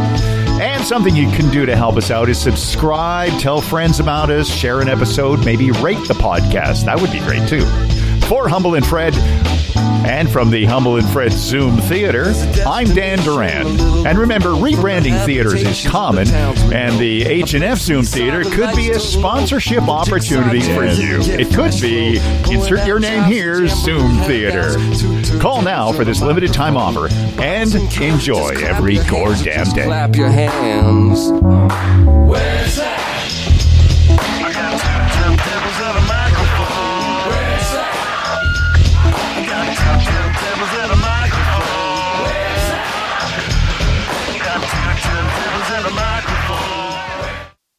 And something you can do to help us out is subscribe, tell friends about us, share an episode, maybe rate the podcast. That would be great, too. For Humble and Fred, and from the Humble and Fred Zoom Theater, I'm Dan Duran. And remember, rebranding theaters is common, and the H&F Zoom Theater could be a sponsorship opportunity for you. It could be, insert your name here, Zoom Theater. Call now for this limited time offer, and enjoy every goddamn day. Clap your hands.